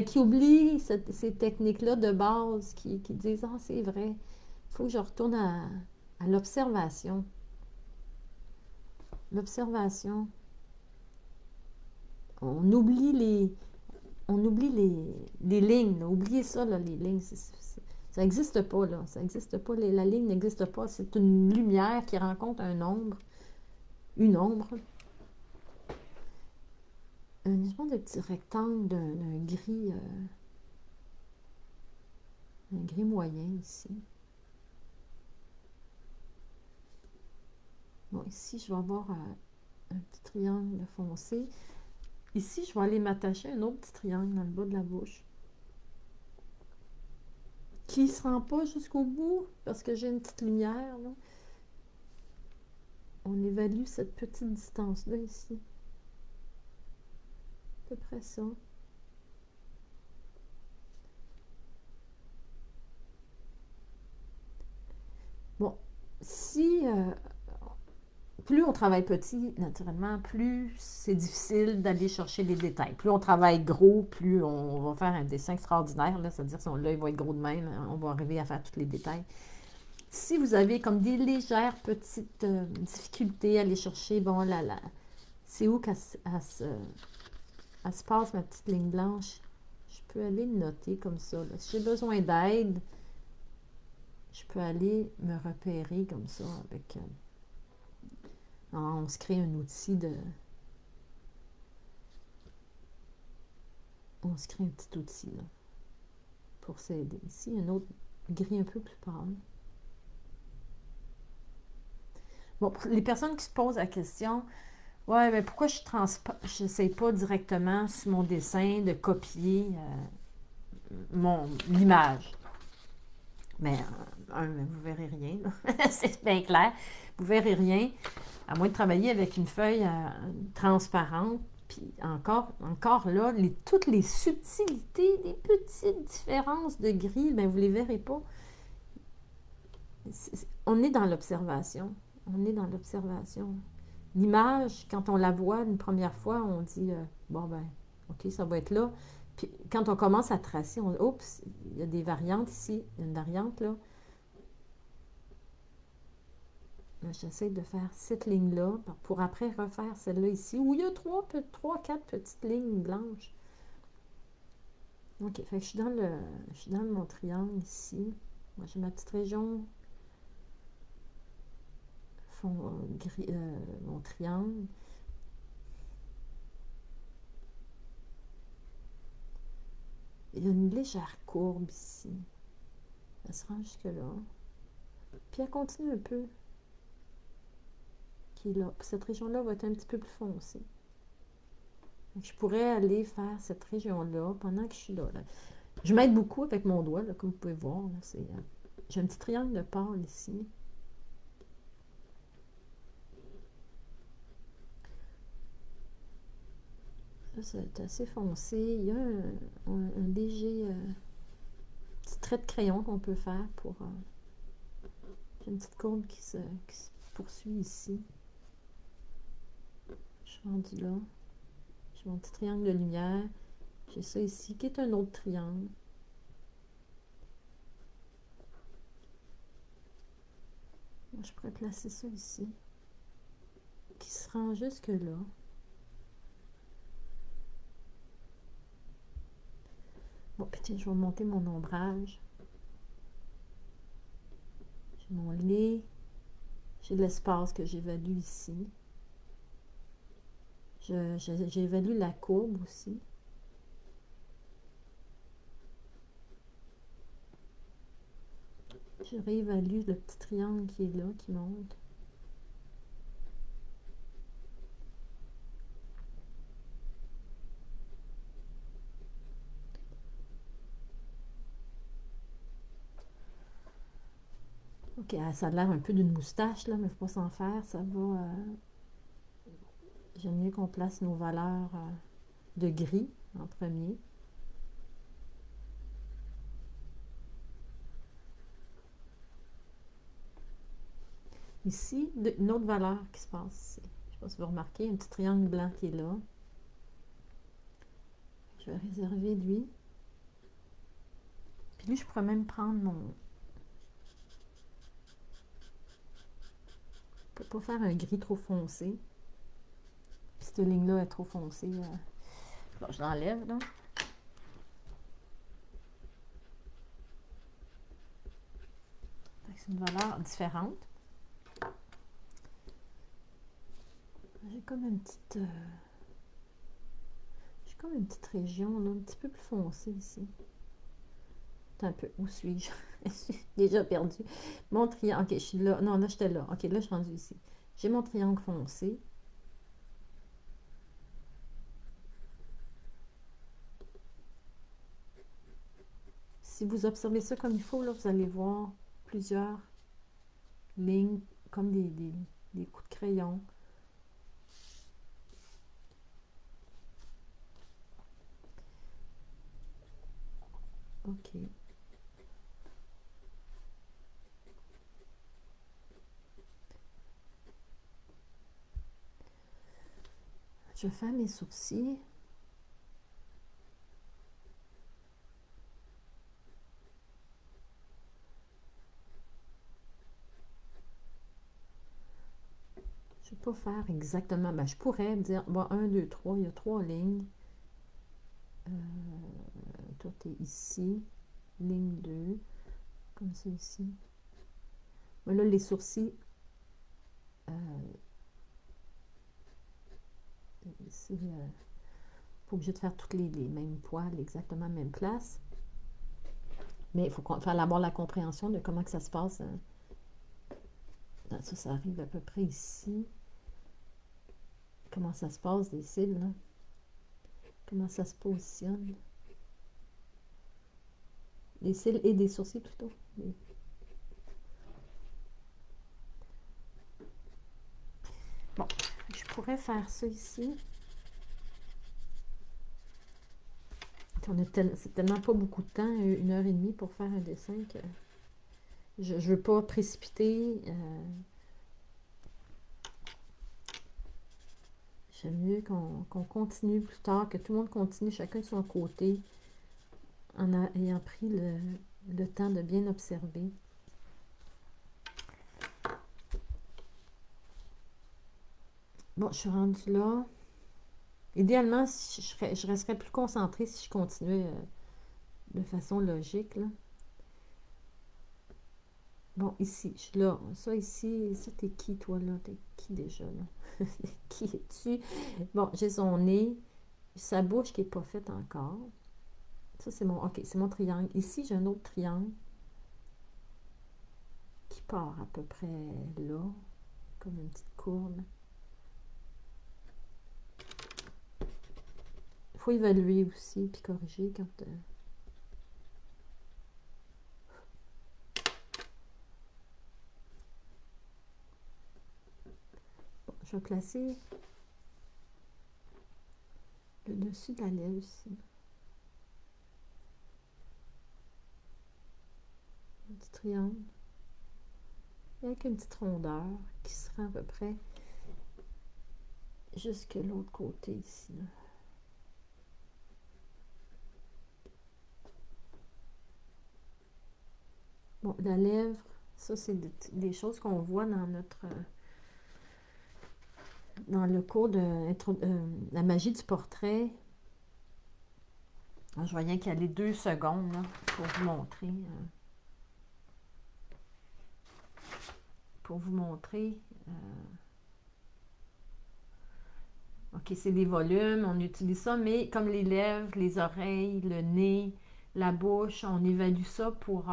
qui oublient ces techniques-là de base, qui disent, ah, c'est vrai, il faut que je retourne à l'observation. L'observation. On oublie les lignes, là. Oubliez ça, là, les lignes. Ça n'existe pas, là. Ça n'existe pas. La ligne n'existe pas. C'est une lumière qui rencontre un ombre. Une ombre. Un espèce de petit rectangle d'un gris. Un gris moyen ici. Bon, ici, je vais avoir un petit triangle foncé. Ici, je vais aller m'attacher un autre petit triangle dans le bas de la bouche. Qui ne se rend pas jusqu'au bout, parce que j'ai une petite lumière, là. On évalue cette petite distance-là ici. À peu près ça. Bon, si plus on travaille petit, naturellement, plus c'est difficile d'aller chercher les détails. Plus on travaille gros, plus on va faire un dessin extraordinaire, là, c'est-à-dire si l'œil va être gros de même, on va arriver à faire tous les détails. Si vous avez comme des légères petites difficultés à aller chercher, bon, là, c'est où qu'elle se passe, ma petite ligne blanche? Je peux aller le noter comme ça, là. Si j'ai besoin d'aide, je peux aller me repérer comme ça avec... on se crée un outil de... On se crée un petit outil, là, pour s'aider. Ici, un autre gris un peu plus pâle. Bon, pour les personnes qui se posent la question, ouais, mais pourquoi je n'essaie pas directement sur mon dessin de copier l'image? Mais vous verrez rien, c'est bien clair. Vous verrez rien, à moins de travailler avec une feuille transparente. Puis encore là, toutes les subtilités, les petites différences de gris, ben vous ne les verrez pas. On est dans l'observation. On est dans l'observation. L'image, quand on la voit une première fois, on dit, bon ben, ok, ça va être là. Puis quand on commence à tracer, on dit, oups, il y a des variantes ici, il y a une variante là. J'essaie de faire cette ligne-là pour après refaire celle-là ici, où il y a trois, quatre petites lignes blanches. Ok, fait que je suis dans mon triangle ici. Moi, j'ai ma petite région mon triangle. Il y a une légère courbe ici. Elle se rend jusque-là. Puis elle continue un peu. Qui est là. Puis cette région-là va être un petit peu plus foncée. Donc, je pourrais aller faire cette région-là pendant que je suis là. Je m'aide beaucoup avec mon doigt, là, comme vous pouvez voir. J'ai un petit triangle de pâle ici. Ça, c'est assez foncé. Il y a un léger petit trait de crayon qu'on peut faire pour... j'ai une petite courbe qui se poursuit ici. Je suis rendue là. J'ai mon petit triangle de lumière. J'ai ça ici, qui est un autre triangle. Je pourrais placer ça ici. Qui se rend jusque là. Bon, puis tiens, je vais monter mon ombrage. J'ai mon lait. J'ai l'espace que j'évalue ici. J'évalue la courbe aussi. Je réévalue le petit triangle qui est là, qui monte. Ok, ça a l'air un peu d'une moustache, là, mais il ne faut pas s'en faire. Ça va... j'aime mieux qu'on place nos valeurs de gris en premier. Ici, une autre valeur qui se passe ici. Je ne sais pas si vous remarquez, un petit triangle blanc qui est là. Je vais réserver lui. Puis lui, je pourrais même prendre mon... Je peux pas faire un gris trop foncé. Puis cette ligne-là est trop foncée. Bon, je l'enlève, là. C'est une valeur différente. J'ai comme une petite... j'ai comme une petite région, là, un petit peu plus foncée ici. Un peu. Où suis-je? Je suis déjà perdue. Mon triangle. Ok, je suis là. Non, là, j'étais là. Ok, là, je suis rendue ici. J'ai mon triangle foncé. Si vous observez ça comme il faut, là, vous allez voir plusieurs lignes, comme des coups de crayon. Ok. Je fais mes sourcils. Je ne vais pas faire exactement. Ben, je pourrais me dire, bon, 1, 2, 3, il y a 3 lignes. Tout est ici. Ligne 2. Comme ça ici. Mais là, les sourcils, c'est pas obligé de faire toutes les mêmes poils, exactement même place. Mais il faut avoir la compréhension de comment que ça se passe. Ça arrive à peu près ici. Comment ça se passe des cils, là. Comment ça se positionne. Des cils et des sourcils plutôt. Bon, je pourrais faire ça ici. C'est tellement pas beaucoup de temps, 1h30 pour faire un dessin que je ne veux pas précipiter. J'aime mieux qu'on continue plus tard, que tout le monde continue chacun de son côté, en ayant pris le temps de bien observer. Bon, je suis rendue là. Idéalement, je resterais plus concentrée si je continuais de façon logique, là. Bon, ici, je suis là. Ça, ici, t'es qui, toi, là? T'es qui déjà, là? Qui es-tu? Bon, j'ai son nez, sa bouche qui n'est pas faite encore. Ça, c'est mon... OK, c'est mon triangle. Ici, j'ai un autre triangle qui part à peu près là, comme une petite courbe. Il faut évaluer aussi, puis corriger quand... Bon, je vais placer le dessus de la lèvre ici. Un petit triangle. Avec une petite rondeur qui sera à peu près jusque l'autre côté ici, là. Bon, la lèvre, ça, c'est des choses qu'on voit dans dans le cours de la magie du portrait. Je vois rien qu'il y a les 2 secondes là, pour vous montrer. OK, c'est des volumes, on utilise ça, mais comme les lèvres, les oreilles, le nez, la bouche, on évalue ça pour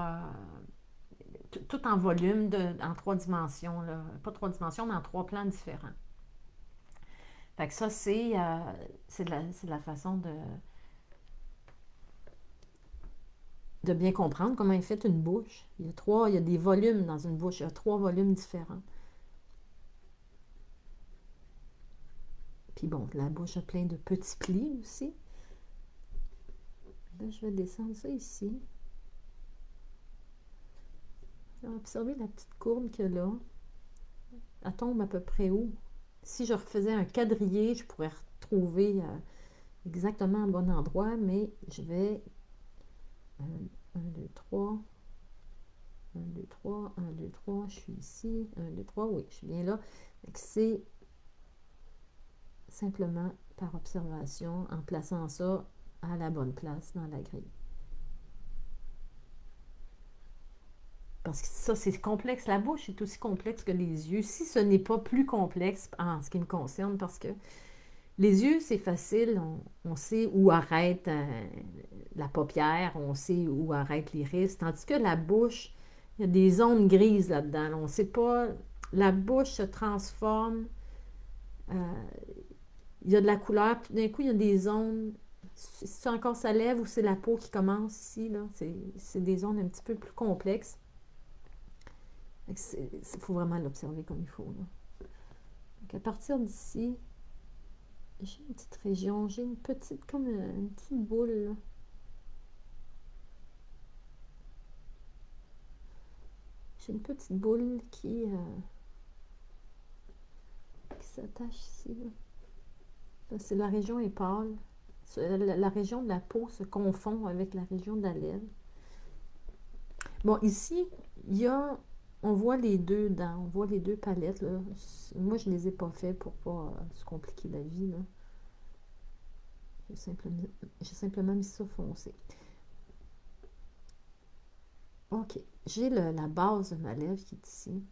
tout en volume, en 3 dimensions. Là. Pas 3 dimensions, mais en 3 plans différents. Fait que ça, c'est la façon de bien comprendre comment est faite une bouche. Il y a des volumes dans une bouche, il y a 3 volumes différents. Puis bon, la bouche a plein de petits plis aussi. Là, je vais descendre ça ici. Je vais observer la petite courbe qu'il y a là. Elle tombe à peu près où? Si je refaisais un quadrillé, je pourrais retrouver exactement au bon endroit, mais je vais 1, 2, 3, 1, 2, 3, 1, 2, 3, je suis ici, 1, 2, 3, oui, je suis bien là. C'est simplement par observation, en plaçant ça à la bonne place dans la grille. Parce que ça, c'est complexe. La bouche est aussi complexe que les yeux, si ce n'est pas plus complexe en ce qui me concerne, parce que les yeux, c'est facile, on sait où arrête la paupière, on sait où arrête l'iris, tandis que la bouche, il y a des zones grises là-dedans. On ne sait pas, la bouche se transforme, il y a de la couleur, puis d'un coup, il y a des zones, c'est encore ça lève ou c'est la peau qui commence ici, là, c'est des zones un petit peu plus complexes. Il faut vraiment l'observer comme il faut. Là. Donc à partir d'ici, j'ai une petite région, j'ai une petite, comme une petite boule. Là. J'ai une petite boule qui s'attache ici. C'est la région est pâle. La région de la peau se confond avec la région de la lèvre. Bon, ici, il y a, on voit les deux dents, on voit les deux palettes. Là. Moi, je ne les ai pas fait pour pas se compliquer la vie. Là. J'ai simplement mis ça foncé. OK. J'ai la base de ma lèvre qui est ici.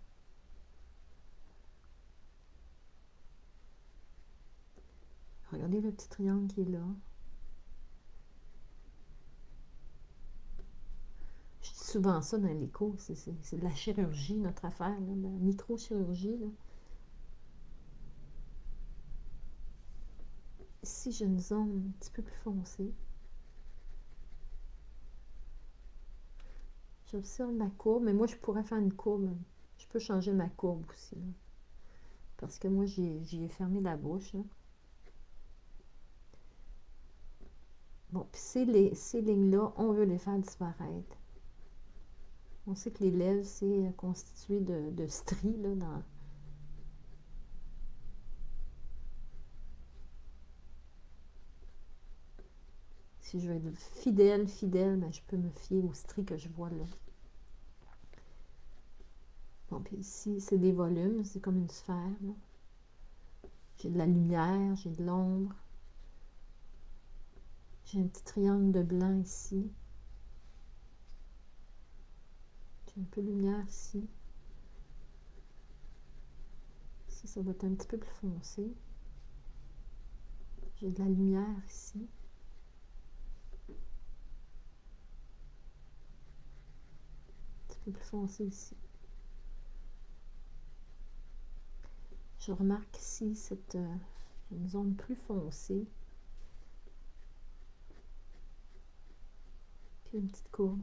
Regardez le petit triangle qui est là. Je dis souvent ça dans les cours. C'est de la chirurgie, notre affaire, là, de la microchirurgie. Là. Ici, j'ai une zone un petit peu plus foncée. J'observe ma courbe, mais moi, je pourrais faire une courbe. Je peux changer ma courbe aussi. Là. Parce que moi, j'y ai fermé la bouche. Là. Bon, puis ces lignes-là, on veut les faire disparaître. On sait que les lèvres, c'est constitué de stries, là, dans... Si je veux être fidèle, mais je peux me fier aux stries que je vois là. Bon, puis ici, c'est des volumes, c'est comme une sphère. J'ai de la lumière, j'ai de l'ombre. J'ai un petit triangle de blanc ici. J'ai un peu de lumière ici. Ici, ça va être un petit peu plus foncé. J'ai de la lumière ici. Un petit peu plus foncé ici. Je remarque ici une zone plus foncée. Puis une petite courbe.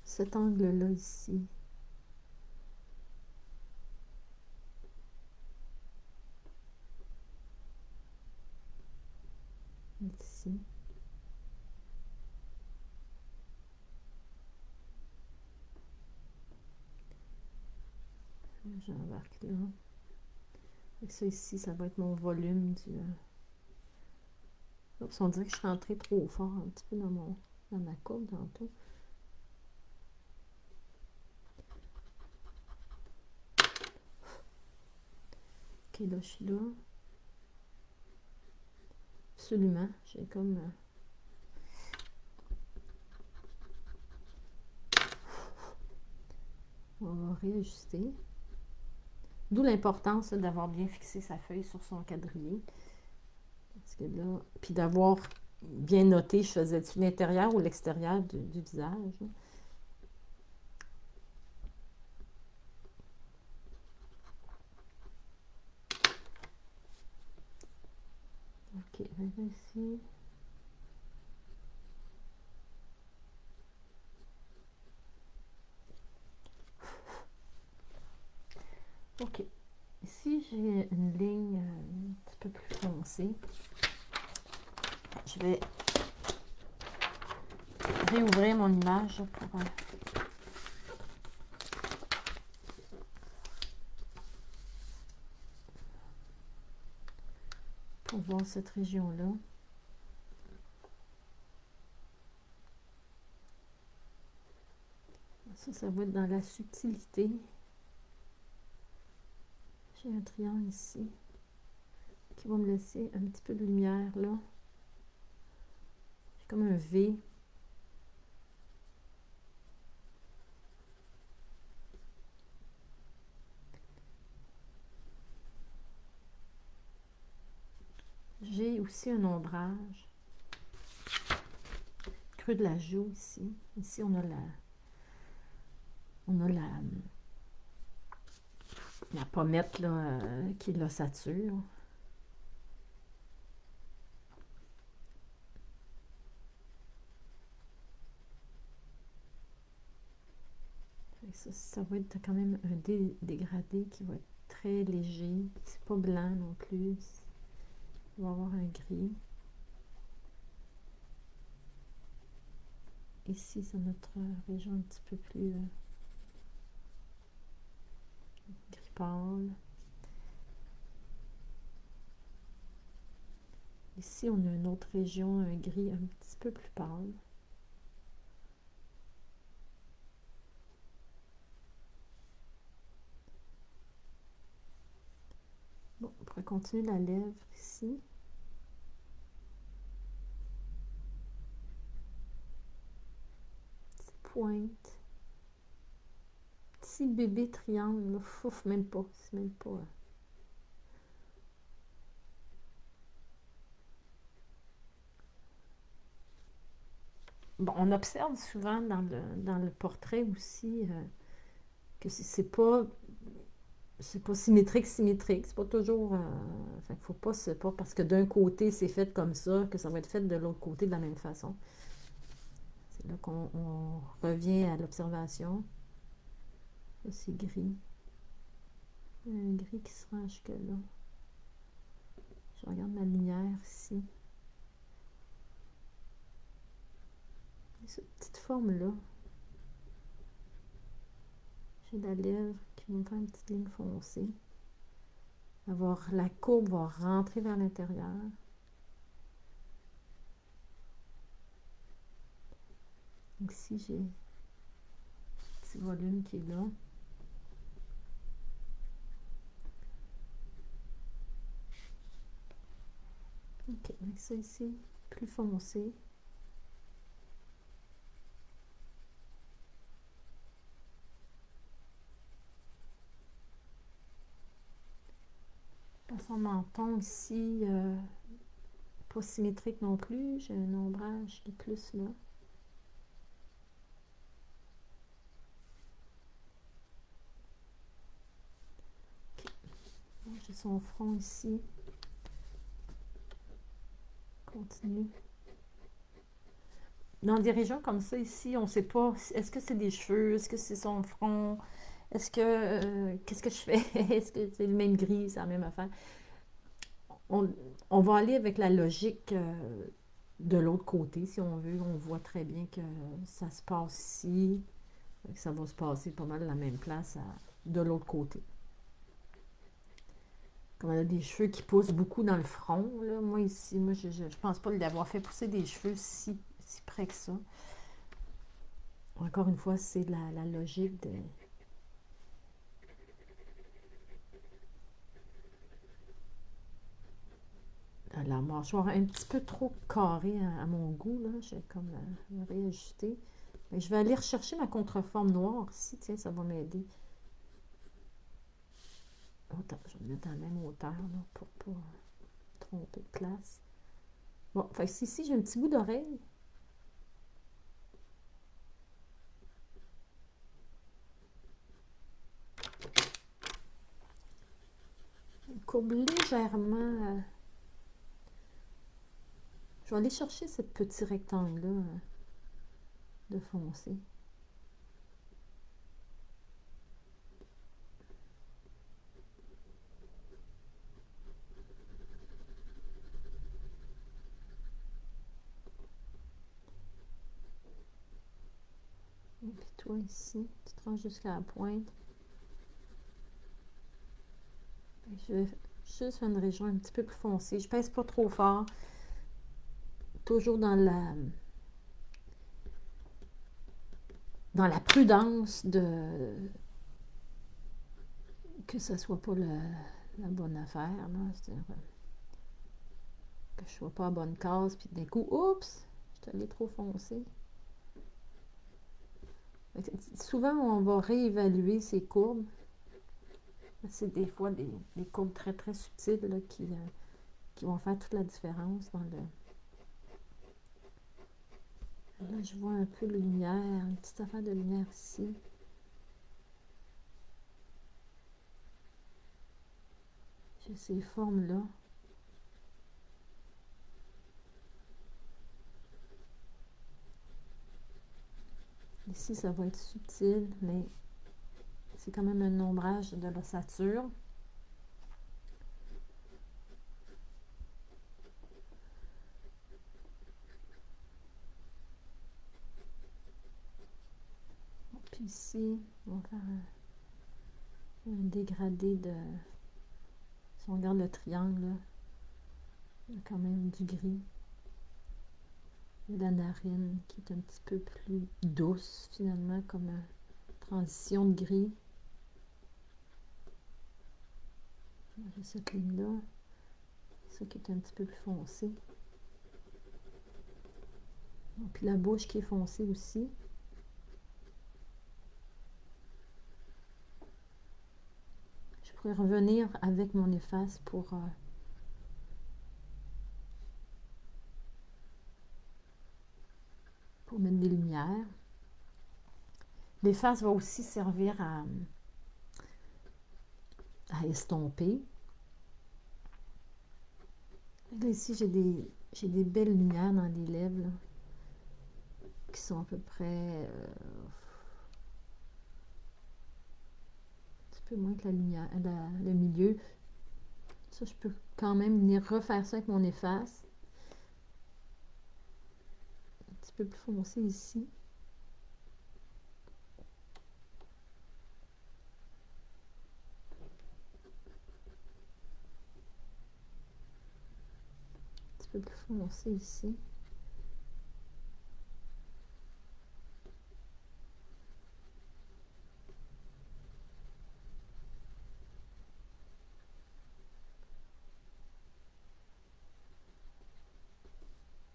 Cet angle-là ici. Ici. J'embarque là. Et ça ici, ça va être mon volume du... Oups, on dirait que je suis rentrée trop fort un petit peu dans ma courbe tantôt. Ok, là, je suis là. Absolument. J'ai comme... On va réajuster. D'où l'importance d'avoir bien fixé sa feuille sur son quadrillé. Parce que là, puis d'avoir bien noté, je faisais-tu l'intérieur ou l'extérieur du visage. Là. Ok, maintenant ici. Ok. Ici, j'ai une ligne un petit peu plus foncée. Je vais réouvrir mon image pour... pour voir cette région-là. Ça va être dans la subtilité. J'ai un triangle ici qui va me laisser un petit peu de lumière là. J'ai comme un V. J'ai aussi un ombrage. Creux de la joue ici. Ici, on a la pommette là, qui est l'ossature. Ça va être quand même un dégradé qui va être très léger. C'est pas blanc non plus. On va avoir un gris. Ici, c'est notre région un petit peu plus gris pâle. Ici, on a une autre région, un gris un petit peu plus pâle. Bon, on pourrait continuer la lèvre ici. Petite pointe. Petit bébé triangle, là. Fouf, même pas. C'est même pas. Bon, on observe souvent dans le portrait aussi que c'est pas symétrique, c'est pas toujours. Fait qu'il faut pas, c'est pas parce que d'un côté c'est fait comme ça que ça va être fait de l'autre côté de la même façon. C'est là qu'on revient à l'observation. Là, c'est gris. Un gris qui se rend jusque là. Je regarde la lumière ici. Cette petite forme-là. J'ai la lèvre qui va me faire une petite ligne foncée. La courbe va rentrer vers l'intérieur. Ici, j'ai un petit volume qui est là. Ok, avec ça ici, plus foncé. Son menton ici, pas symétrique non plus. J'ai un ombrage qui est plus là. Okay. Bon, j'ai son front ici. Continue. Dans des régions comme ça ici, on ne sait pas, est-ce que c'est des cheveux, est-ce que c'est son front, est-ce que, qu'est-ce que je fais, est-ce que c'est le même gris, c'est la même affaire. On va aller avec la logique de l'autre côté, si on veut. On voit très bien que ça se passe ici, que ça va se passer pas mal à la même place de l'autre côté. Comme elle a des cheveux qui poussent beaucoup dans le front, là, moi ici, je pense pas lui avoir fait pousser des cheveux si près que ça. Encore une fois, c'est la logique de... La mâchoire un petit peu trop carrée à mon goût, là. J'ai comme réajusté. Mais je vais aller rechercher ma contreforme noire ici. Tiens, ça va m'aider. Attends, je vais le mettre à la même hauteur, là, pour pas tromper de place. Bon, fait que ici, j'ai un petit bout d'oreille. Je courbe légèrement. Je vais aller chercher ce petit rectangle-là de foncé. Et puis toi ici, tu tranches jusqu'à la pointe. Je Juste une région un petit peu plus foncée. Je pèse pas trop fort. Toujours dans la prudence de que ce soit pas la bonne affaire, là. C'est-à-dire que je sois pas à bonne case, puis d'un coup, oups, je suis allée trop foncé. Souvent, on va réévaluer ces courbes. C'est des fois des courbes très, très subtiles là, qui vont faire toute la différence dans le... Là, je vois un peu de lumière, une petite affaire de lumière ici. J'ai ces formes-là. Ici, ça va être subtil, mais c'est quand même un ombrage de l'ossature. Puis ici, on va faire un dégradé de... Si on regarde le triangle, là, il y a quand même du gris. Et la narine qui est un petit peu plus douce, finalement, comme une transition de gris. J'ai cette ligne-là. Ça qui est un petit peu plus foncé. Puis la bouche qui est foncée aussi. Je pourrais revenir avec mon efface pour mettre des lumières. L'efface va aussi servir à estomper. Là, ici, j'ai des belles lumières dans les lèvres, là, qui sont à peu près un petit peu moins que la lumière, le milieu. Ça, je peux quand même venir refaire ça avec mon efface. Un petit peu plus foncé ici. Un petit peu plus foncé ici.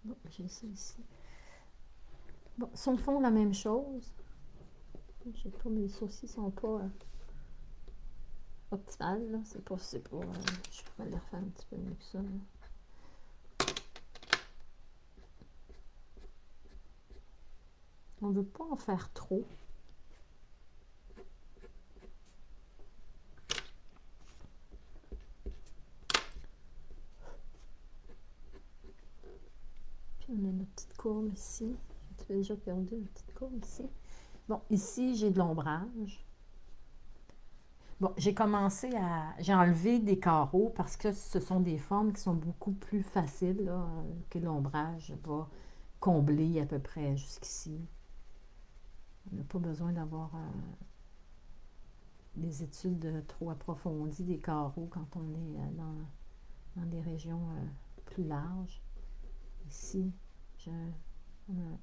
Bon, j'ai ça ici. Bon, sur le fond, la même chose. J'ai pas, mes sourcils sont pas optimales, là. C'est pas, je pourrais les refaire un petit peu mieux que ça, là. On ne veut pas en faire trop. Puis on a notre petite courbe ici. J'ai déjà perdu une petite courbe ici. Bon, ici, j'ai de l'ombrage. Bon, j'ai enlevé des carreaux parce que ce sont des formes qui sont beaucoup plus faciles là, que l'ombrage va combler à peu près jusqu'ici. On n'a pas besoin d'avoir des études trop approfondies des carreaux quand on est dans des régions plus larges. Ici, j'ai une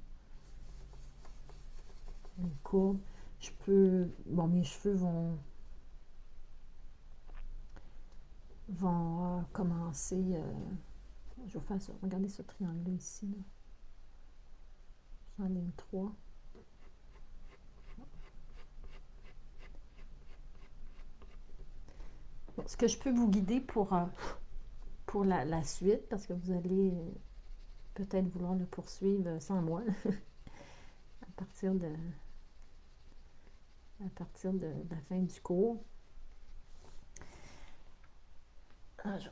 courbe. Bon, mes cheveux vont commencer. Je vais faire ça. Regardez ce triangle-là ici. Là. En ligne 3. Bon, ce que je peux vous guider pour la suite, parce que vous allez peut-être vouloir le poursuivre sans moi, à partir de la fin du cours. Je vais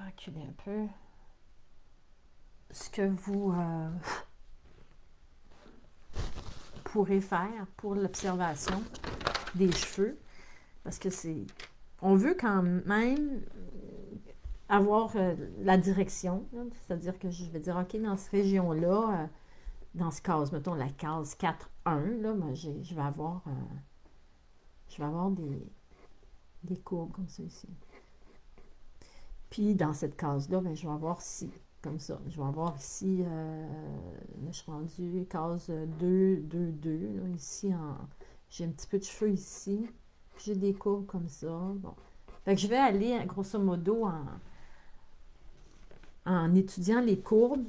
reculer un peu. Ce que vous pourrez faire pour l'observation des cheveux, parce que on veut quand même avoir la direction, c'est-à-dire que je vais dire, OK, dans cette région-là, dans ce case, mettons la case 4.1, là, ben, je vais avoir des courbes comme ça ici. Puis dans cette case-là, ben, je vais avoir si, comme ça, je vais avoir ici, là, je suis rendue case 2, 2, 2, là, ici, j'ai un petit peu de cheveux ici, j'ai des courbes comme ça, bon. Fait que je vais aller, grosso modo, en étudiant les courbes,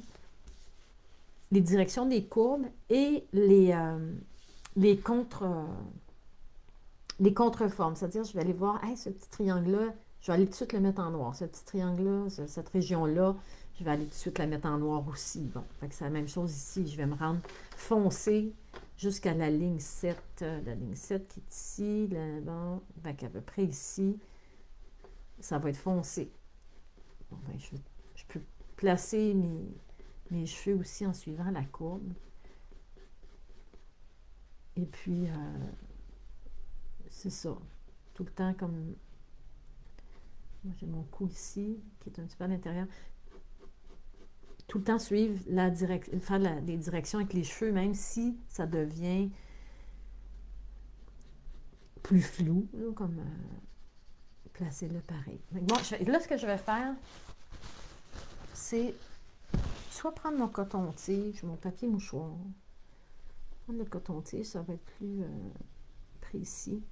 les directions des courbes et les contreformes. C'est-à-dire, je vais aller voir, hey, ce petit triangle-là, je vais aller tout de suite le mettre en noir. Ce petit triangle-là, cette région-là, je vais aller tout de suite la mettre en noir aussi. Bon, fait que c'est la même chose ici. Je vais me rendre foncé jusqu'à la ligne 7. La ligne 7 qui est ici, là, bon, fait qu'à peu près ici, ça va être foncé. Bon, ben, je peux placer mes cheveux aussi en suivant la courbe. Et puis, c'est ça. Tout le temps comme... Moi, j'ai mon cou ici, qui est un petit peu à l'intérieur. Tout le temps suivre faire des directions avec les cheveux, même si ça devient plus flou, là, comme placer-le pareil. Bon, là, ce que je vais faire, c'est soit prendre mon coton-tige, mon papier mouchoir. Prendre le coton-tige, ça va être plus précis.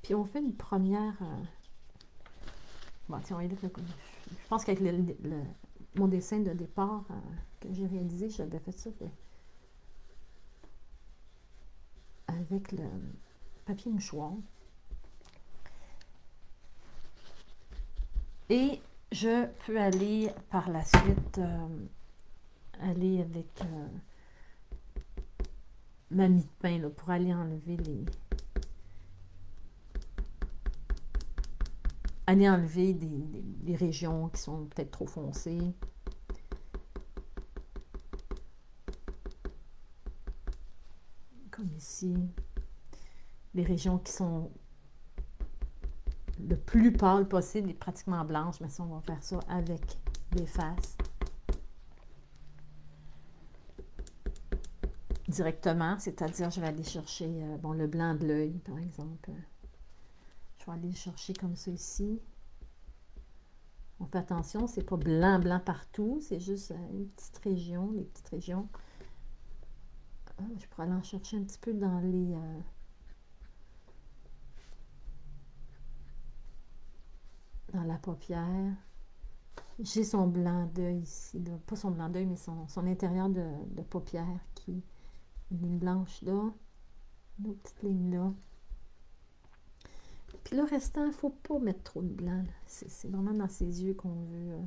Puis on fait une première... Bon, tiens, on évite le... Je pense qu'avec mon dessin de départ que j'ai réalisé, j'avais fait ça avec le papier mouchoir. Et je peux aller par la suite aller avec ma mie de pain là, pour aller enlever des régions qui sont peut-être trop foncées. Comme ici. Les régions qui sont le plus pâle possible et pratiquement blanches, mais ça, on va faire ça avec des faces. Directement, c'est-à-dire je vais aller chercher bon, le blanc de l'œil, par exemple. Je vais aller le chercher comme ça ici. On fait attention, c'est pas blanc, blanc partout, c'est juste une petite région, les petites régions. Je pourrais aller en chercher un petit peu dans dans la paupière. J'ai son blanc d'œil ici, là. Pas son blanc d'œil, mais son intérieur de paupière qui une ligne blanche là, une autre petite ligne là. Puis le restant, il ne faut pas mettre trop de blanc. C'est vraiment dans ses yeux qu'on veut.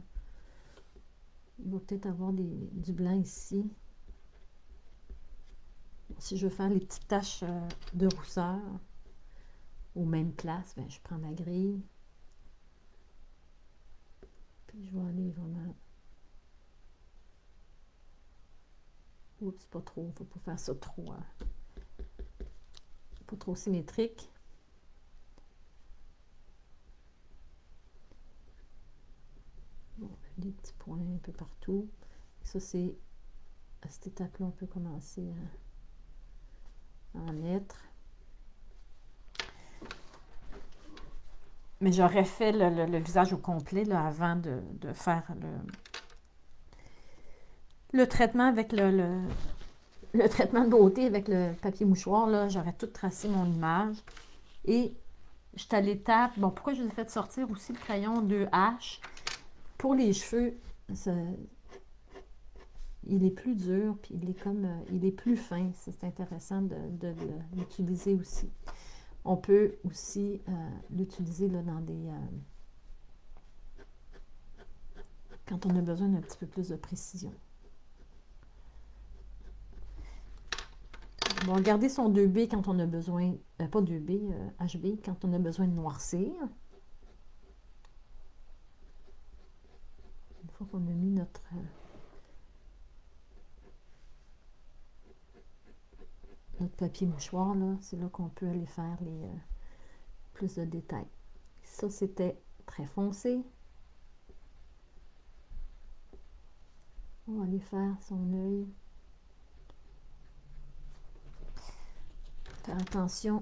Il va peut-être avoir du blanc ici. Si je veux faire les petites taches de rousseur aux mêmes places, ben, je prends ma grille. Puis je vais aller vraiment... Oups, pas trop. Il ne faut pas faire ça trop... pas trop symétrique. Bon, des petits points un peu partout. Ça, c'est... À cette étape-là, on peut commencer à en mettre. Mais j'aurais fait le visage au complet là, avant de faire le traitement avec le traitement de beauté avec le papier mouchoir. Là, j'aurais tout tracé mon image. Et je suis à l'étape... Bon, pourquoi je vous ai fait sortir aussi le crayon 2H? Pour les cheveux, il est plus dur, puis il est plus fin. C'est intéressant de l'utiliser aussi. On peut aussi l'utiliser là, dans des... quand on a besoin d'un petit peu plus de précision. Bon, garder son 2B quand on a besoin... pas 2B, HB, quand on a besoin de noircir. Une fois qu'on a mis notre papier mouchoir, là, c'est là qu'on peut aller faire plus de détails. Ça, c'était très foncé. On va aller faire son œil. Faire attention.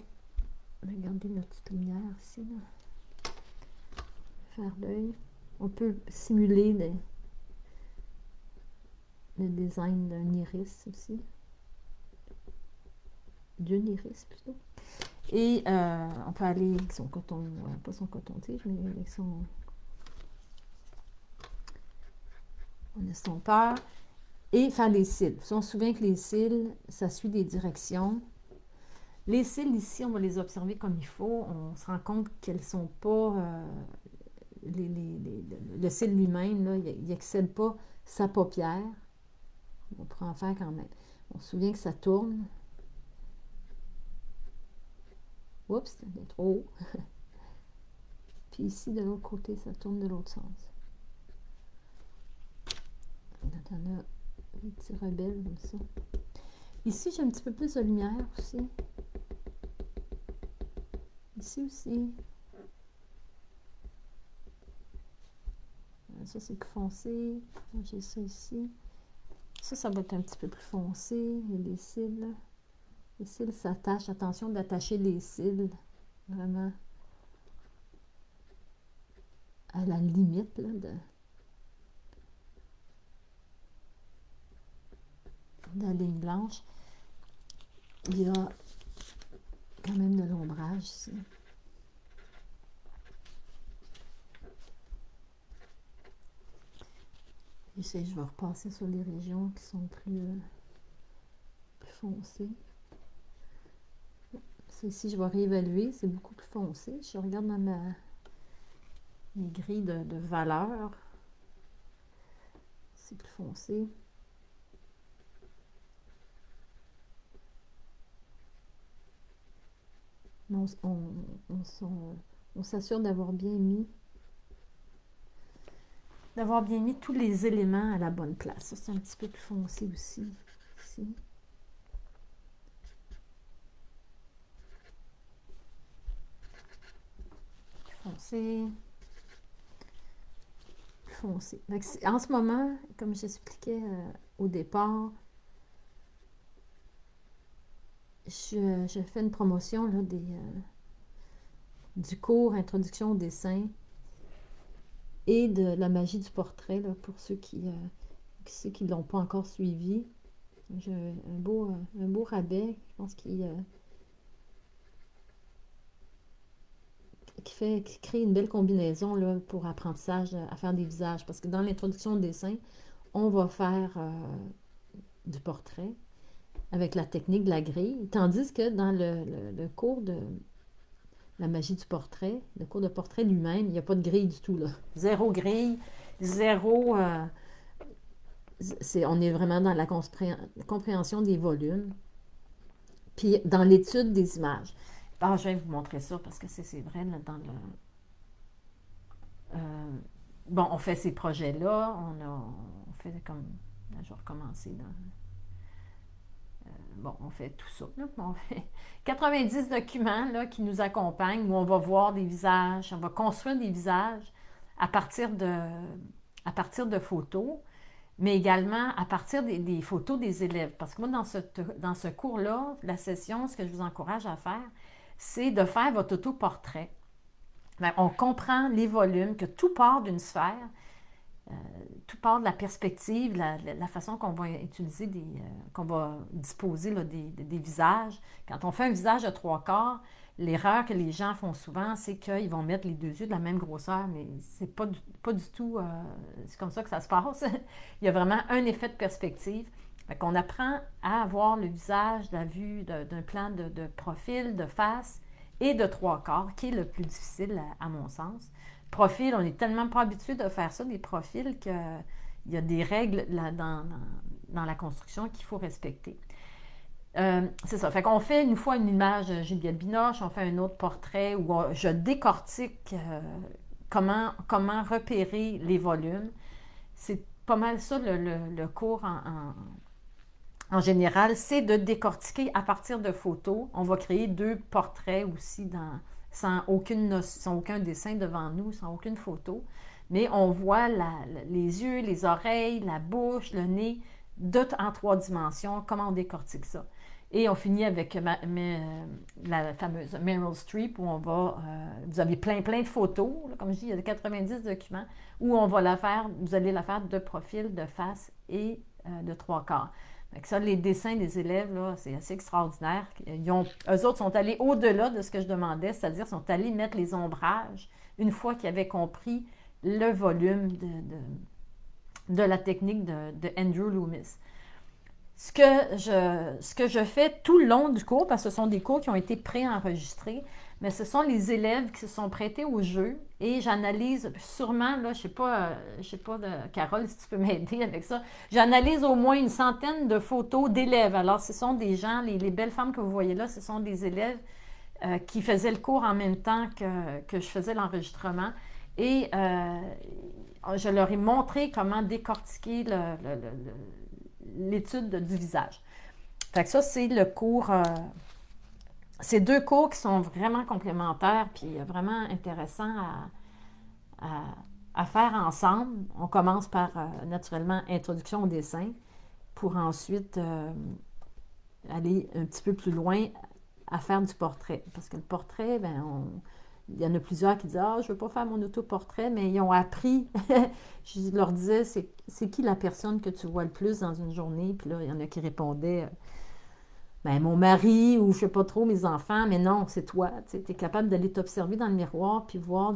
Regardez notre petite lumière ici. Là. Faire l'œil. On peut simuler le design d'un iris aussi. D'une iris plutôt. Et on peut aller avec son coton, pas son coton-tige, mais avec son estompeur. Et faire les cils. On se souvient que les cils, ça suit des directions. Les cils ici, on va les observer comme il faut. On se rend compte qu'elles ne sont pas... le cil lui-même, là, il n'excède pas sa paupière. On pourrait en faire quand même. On se souvient que ça tourne. Oups, c'est trop haut. Puis ici, de l'autre côté, ça tourne de l'autre sens. Donc, on a des petits rebelles comme ça. Ici, j'ai un petit peu plus de lumière aussi. Ici aussi. Ça, c'est plus foncé. J'ai ça ici. Ça va être un petit peu plus foncé. Il y a les cils. Les cils s'attachent. Attention d'attacher les cils. Vraiment. À la limite, là, de la ligne blanche. Il y a quand même de l'ombrage ici. Et je vais repasser sur les régions qui sont plus foncées. Ici, je vais réévaluer. C'est beaucoup plus foncé. Je regarde dans mes grilles de valeur. C'est plus foncé. On s'assure d'avoir bien mis tous les éléments à la bonne place. Ça, c'est un petit peu plus foncé aussi. Ici. Plus foncé. Plus foncé. Donc, en ce moment, comme j'expliquais au départ, je fais une promotion là, du cours Introduction au dessin et de la magie du portrait là, pour ceux qui ne l'ont pas encore suivi. J'ai un beau rabais, je pense qui crée une belle combinaison là, pour apprentissage à faire des visages. Parce que dans l'introduction au dessin, on va faire du portrait avec la technique de la grille, tandis que dans le cours de la magie du portrait, le cours de portrait lui-même, il n'y a pas de grille du tout, là. Zéro grille, zéro... on est vraiment dans la compréhension des volumes, puis dans l'étude des images. Alors, je vais vous montrer ça, parce que c'est vrai, là, dans le... bon, on fait ces projets-là, on fait comme... Là, je vais recommencer dans... Bon, on fait tout ça. Là. On fait 90 documents là, qui nous accompagnent, où on va voir des visages, on va construire des visages à partir de photos, mais également à partir des photos des élèves. Parce que moi, dans ce cours-là, la session, ce que je vous encourage à faire, c'est de faire votre autoportrait. On comprend les volumes, que tout part d'une sphère. Tout part de la perspective, la façon qu'on va utiliser, qu'on va disposer là, des visages. Quand on fait un visage de 3/4, l'erreur que les gens font souvent, c'est qu'ils vont mettre les deux yeux de la même grosseur, mais c'est pas du tout, c'est comme ça que ça se passe. Il y a vraiment un effet de perspective. On apprend à avoir le visage, la vue d'un plan de profil, de face et de 3/4, qui est le plus difficile à mon sens. Profil, on n'est tellement pas habitué de faire ça, des profils, qu'il y a des règles là, dans la construction qu'il faut respecter. C'est ça. Fait qu'on fait une fois une image de Juliette Binoche, on fait un autre portrait où je décortique comment repérer les volumes. C'est pas mal ça le cours en général, c'est de décortiquer à partir de photos. On va créer 2 portraits aussi sans aucun dessin devant nous, sans aucune photo. Mais on voit les yeux, les oreilles, la bouche, le nez, en 3 dimensions, comment on décortique ça. Et on finit avec la fameuse Meryl Streep où on va, vous avez plein de photos, là, comme je dis, il y a 90 documents, où on va vous allez la faire de profil, de face et de trois quarts. Donc ça, les dessins des élèves, là, c'est assez extraordinaire. Eux autres sont allés au-delà de ce que je demandais, c'est-à-dire sont allés mettre les ombrages une fois qu'ils avaient compris le volume de la technique de Andrew Loomis. Ce que je fais tout le long du cours, parce que ce sont des cours qui ont été préenregistrés, mais ce sont les élèves qui se sont prêtés au jeu et j'analyse sûrement, là, je sais pas Carole, si tu peux m'aider avec ça, j'analyse au moins une centaine de photos d'élèves. Alors, ce sont des gens, les belles femmes que vous voyez là, ce sont des élèves qui faisaient le cours en même temps que je faisais l'enregistrement. Et je leur ai montré comment décortiquer l'étude du visage. Fait que ça, c'est le cours. C'est deux cours qui sont vraiment complémentaires puis vraiment intéressants à faire ensemble. On commence par, naturellement, introduction au dessin pour ensuite aller un petit peu plus loin à faire du portrait. Parce que le portrait, il y en a plusieurs qui disent « Ah, je ne veux pas faire mon autoportrait », mais ils ont appris. Je leur disais « C'est qui la personne que tu vois le plus dans une journée? » Puis là, il y en a qui répondaient « Mon mari ou je ne sais pas trop, mes enfants. » Mais non, c'est toi. Tu es capable d'aller t'observer dans le miroir puis voir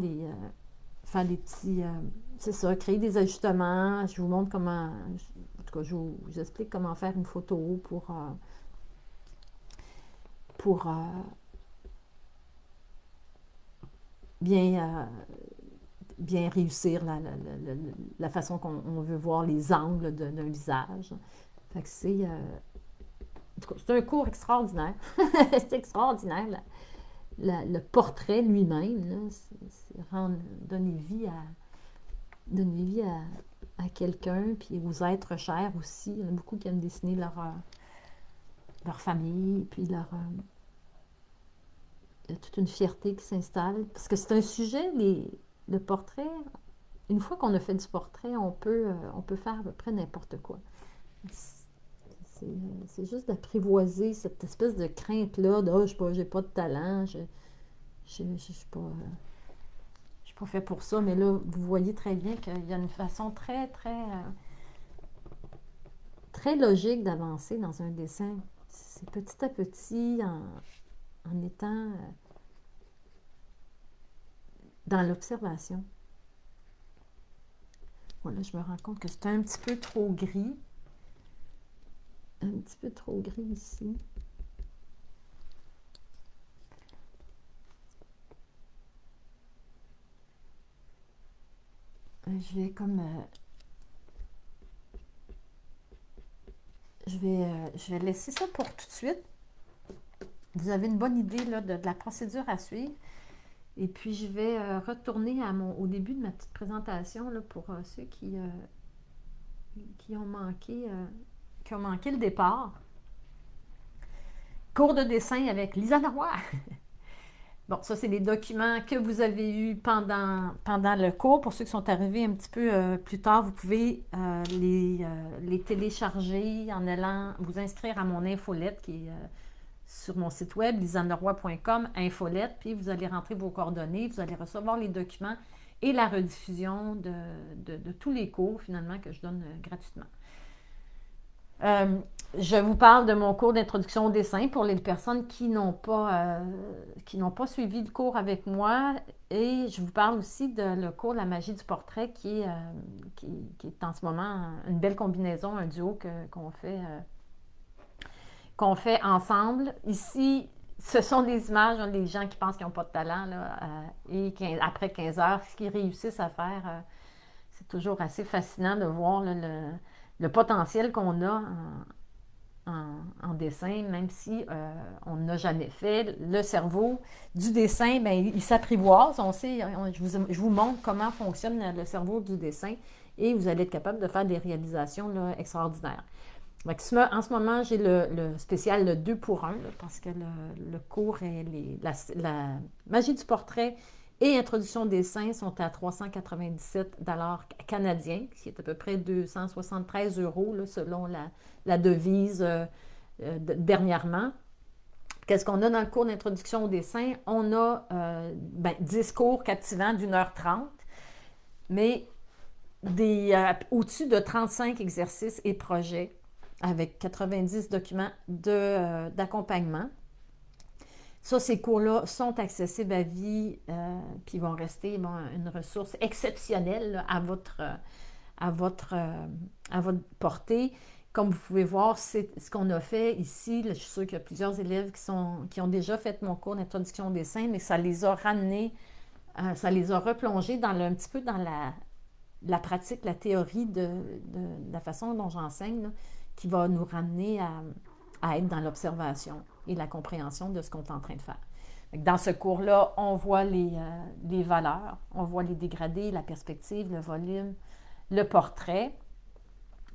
faire des petits... c'est ça, créer des ajustements. Je vous montre comment... En tout cas, je vous explique comment faire une photo pour bien réussir la façon qu'on veut voir les angles d'un visage. Fait que c'est un cours extraordinaire. C'est extraordinaire. Le portrait lui-même, donner vie à quelqu'un, puis aux êtres chers aussi. Il y en a beaucoup qui aiment dessiner leur famille, puis il y a toute une fierté qui s'installe. Parce que c'est un sujet, le portrait, une fois qu'on a fait du portrait, on peut faire à peu près n'importe quoi. C'est juste d'apprivoiser cette espèce de crainte-là de « Ah, j'ai pas de talent, je suis pas fait pour ça », mais là, vous voyez très bien qu'il y a une façon très, très, très logique d'avancer dans un dessin. C'est petit à petit, en étant dans l'observation. Voilà, je me rends compte que c'est un petit peu trop gris. Un petit peu trop gris ici. Je vais comme... je vais laisser ça pour tout de suite. Vous avez une bonne idée là, de la procédure à suivre. Et puis, je vais retourner au début de ma petite présentation là, pour ceux qui ont manqué le départ. Cours de dessin avec Lisa Leroy. Bon, ça, c'est les documents que vous avez eus pendant le cours. Pour ceux qui sont arrivés un petit peu plus tard, vous pouvez les télécharger en allant vous inscrire à mon infolette qui est sur mon site web, lisandeleroy.com, infolette, puis vous allez rentrer vos coordonnées, vous allez recevoir les documents et la rediffusion de tous les cours, finalement, que je donne gratuitement. Je vous parle de mon cours d'introduction au dessin pour les personnes qui n'ont pas suivi le cours avec moi, et je vous parle aussi de le cours La magie du portrait qui est en ce moment une belle combinaison, un duo qu'on fait ensemble. Ici, ce sont des images des gens qui pensent qu'ils n'ont pas de talent là, et après 15 heures, ce qu'ils réussissent à faire, c'est toujours assez fascinant de voir là, le potentiel qu'on a en dessin, même si on n'a jamais fait. Le cerveau du dessin, il s'apprivoise. On sait, je vous montre comment fonctionne le cerveau du dessin et vous allez être capable de faire des réalisations là, extraordinaires. Donc, en ce moment, j'ai le spécial le 2 pour 1 là, parce que le cours et la magie du portrait et introduction au dessin sont à 397 $ canadiens, ce qui est à peu près 273 € là, selon la devise dernièrement. Qu'est-ce qu'on a dans le cours d'introduction au dessin? On a 10 cours captivants d'1h30, mais au-dessus de 35 exercices et projets avec 90 documents d'accompagnement. Ça, ces cours-là sont accessibles à vie, puis vont rester une ressource exceptionnelle là, à votre portée. Comme vous pouvez voir, c'est ce qu'on a fait ici. Là, je suis sûre qu'il y a plusieurs élèves qui ont déjà fait mon cours d'introduction au dessin, mais ça les a ramenés, ça les a replongés un petit peu dans la pratique, la théorie de la façon dont j'enseigne, là, qui va nous ramener à être dans l'observation et la compréhension de ce qu'on est en train de faire. Dans ce cours-là, on voit les valeurs, on voit les dégradés, la perspective, le volume, le portrait.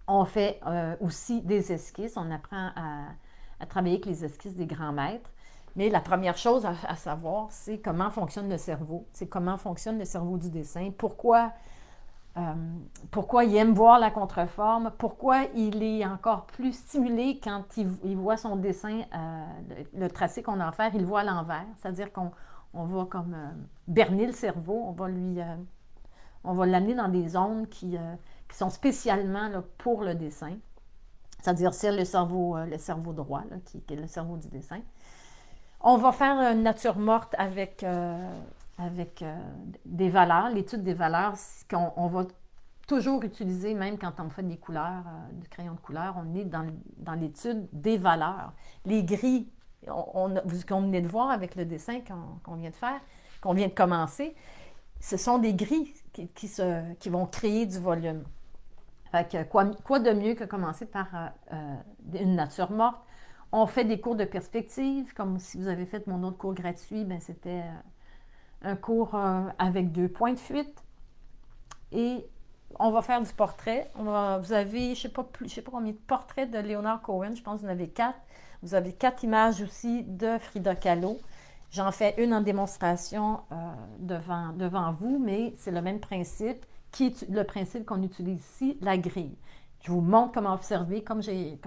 On fait aussi des esquisses. On apprend à travailler avec les esquisses des grands maîtres. Mais la première chose à savoir, c'est comment fonctionne le cerveau. C'est comment fonctionne le cerveau du dessin. Pourquoi il aime voir la contreforme. Pourquoi il est encore plus stimulé quand il voit son dessin, le tracé qu'on a à faire, il le voit à l'envers. C'est-à-dire qu'on va comme berner le cerveau. On va l'amener dans des zones qui sont spécialement là, pour le dessin, c'est-à-dire c'est le cerveau droit, là, qui est le cerveau du dessin. On va faire une nature morte avec des valeurs, l'étude des valeurs qu'on va toujours utiliser, même quand on fait des couleurs, du crayon de couleur, on est dans l'étude des valeurs. Les gris, ce qu'on venait de voir avec le dessin qu'on vient de faire, qu'on vient de commencer, ce sont des gris qui vont créer du volume. Fait que quoi de mieux que commencer par une nature morte? On fait des cours de perspective, comme si vous avez fait mon autre cours gratuit, c'était un cours avec 2 points de fuite. Et on va faire du portrait. Vous avez, je ne sais pas combien de portraits de Leonard Cohen, je pense que vous en avez 4. Vous avez 4 images aussi de Frida Kahlo. J'en fais une en démonstration devant vous, mais c'est le même principe, qui est le principe qu'on utilise ici, la grille. Je vous montre comment observer, comme j'ai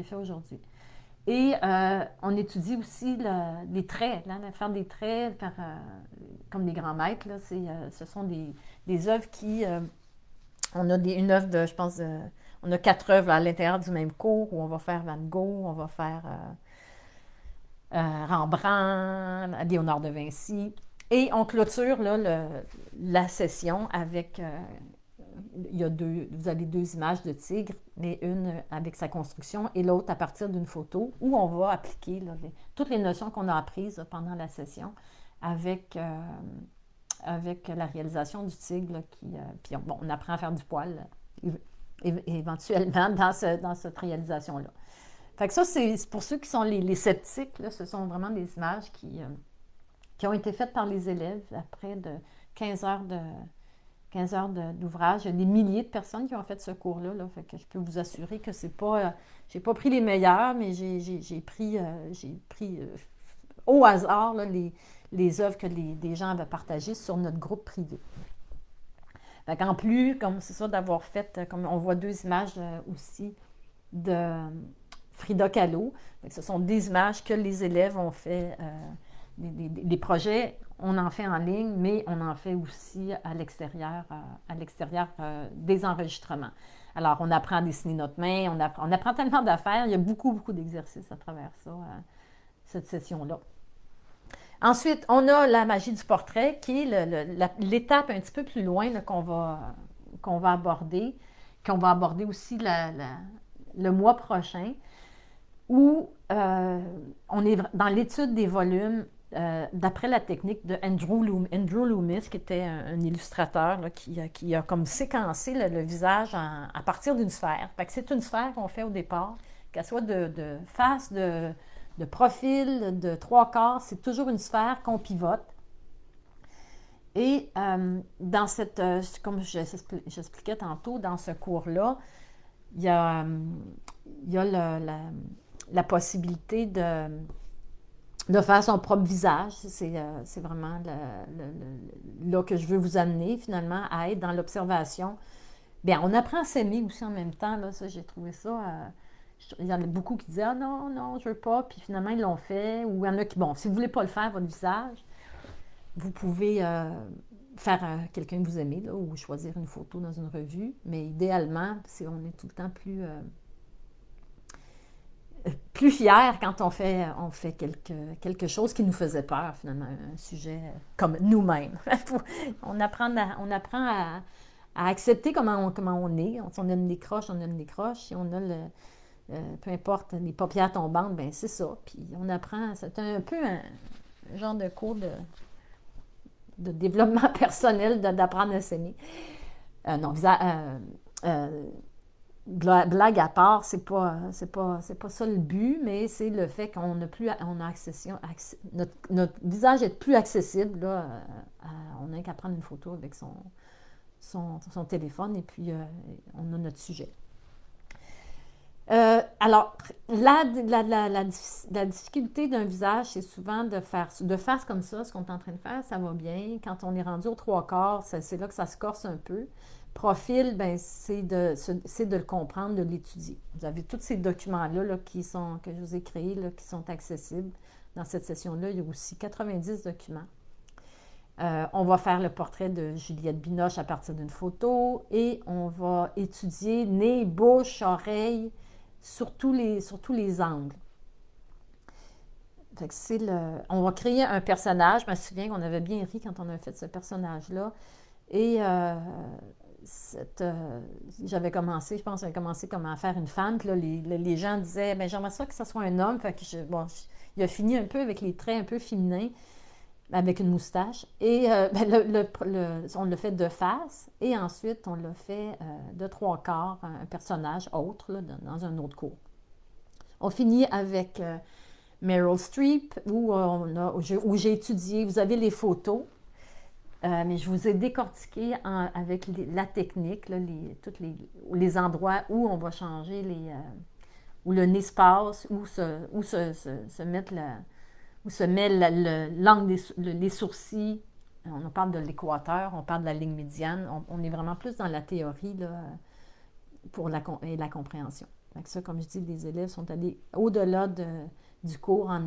fait aujourd'hui. Et on étudie aussi les traits, là, faire des traits comme des grands maîtres. Là, ce sont des œuvres qui... on a une œuvre de, je pense, on a 4 œuvres à l'intérieur du même cours où on va faire Van Gogh, on va faire Rembrandt, Léonard de Vinci. Et on clôture là, la session avec... vous avez 2 images de tigre, mais une avec sa construction et l'autre à partir d'une photo où on va appliquer là, toutes les notions qu'on a apprises là, pendant la session avec la réalisation du tigre. Là, puis on apprend à faire du poil éventuellement dans cette réalisation-là. Fait que ça, c'est pour ceux qui sont les sceptiques, là, ce sont vraiment des images qui ont été faites par les élèves après de 15 heures d'ouvrage. Il y a des milliers de personnes qui ont fait ce cours-là. Là, fait que je peux vous assurer que c'est pas... j'ai pas pris les meilleurs, mais j'ai pris au hasard là, les œuvres que des gens avaient partagées sur notre groupe privé. Fait qu'en plus, comme c'est ça, d'avoir fait, comme on voit 2 images aussi de Frida Kahlo. Fait que ce sont des images que les élèves ont fait... des projets, on en fait en ligne, mais on en fait aussi à l'extérieur des enregistrements. Alors, on apprend à dessiner notre main, on apprend tellement d'affaires, il y a beaucoup, beaucoup d'exercices à travers ça, cette session-là. Ensuite, on a la magie du portrait, qui est l'étape un petit peu plus loin là, qu'on va aborder aussi le mois prochain, où on est dans l'étude des volumes d'après la technique de Andrew Loomis, qui était un illustrateur là, qui a comme séquencé le visage à partir d'une sphère. Fait que c'est une sphère qu'on fait au départ, qu'elle soit de face, de profil, de 3/4, c'est toujours une sphère qu'on pivote. Et dans comme j'expliquais tantôt, dans ce cours-là, il y a la possibilité de faire son propre visage. C'est vraiment là que je veux vous amener, finalement, à être dans l'observation. Bien, on apprend à s'aimer aussi en même temps. Là, ça, j'ai trouvé ça Il y en a beaucoup qui disaient « Ah non, non, je veux pas », puis finalement, ils l'ont fait. Ou il y en a qui, bon, si vous voulez pas le faire, votre visage, vous pouvez faire quelqu'un que vous aimez, là, ou choisir une photo dans une revue. Mais idéalement, on est tout le temps plus fier quand on fait quelque chose qui nous faisait peur, finalement, un sujet comme nous-mêmes. On apprend à accepter comment on est. Si on aime les croches, on aime les croches. Si on a peu importe, les paupières tombantes, ben c'est ça. Puis on apprend, c'est un peu un genre de cours de développement personnel, d'apprendre à s'aimer. Non, blague à part, c'est pas ça le but, mais c'est le fait qu'on a notre visage est plus accessible. Là, on n'a qu'à prendre une photo avec son téléphone et puis on a notre sujet. Alors, la difficulté d'un visage, c'est souvent de faire comme ça, ce qu'on est en train de faire, ça va bien. Quand on est rendu aux 3/4, c'est là que ça se corse un peu. Profil, ben, c'est de le comprendre, de l'étudier. Vous avez tous ces documents-là là, que je vous ai créés, là, qui sont accessibles. Dans cette session-là, il y a aussi 90 documents. On va faire le portrait de Juliette Binoche à partir d'une photo et on va étudier nez, bouche, oreille, sur tous les angles. Fait que on va créer un personnage. Je me souviens qu'on avait bien ri quand on a fait ce personnage-là. Et j'avais commencé comme à faire une femme. Puis là, les gens disaient, ben j'aimerais ça que ce soit un homme. Fait que il a fini un peu avec les traits un peu féminins, avec une moustache. Et on l'a fait de face. Et ensuite, on l'a fait de 3/4, un personnage autre, là, dans un autre cours. On finit avec Meryl Streep, où j'ai étudié. Vous avez les photos. Mais je vous ai décortiqué avec la technique, là, tous les endroits où on va changer, où le nez se passe, où se met l'angle les sourcils. On parle de l'équateur, on parle de la ligne médiane. On est vraiment plus dans la théorie là, et la compréhension. Donc ça, comme je dis, les élèves sont allés au-delà du cours en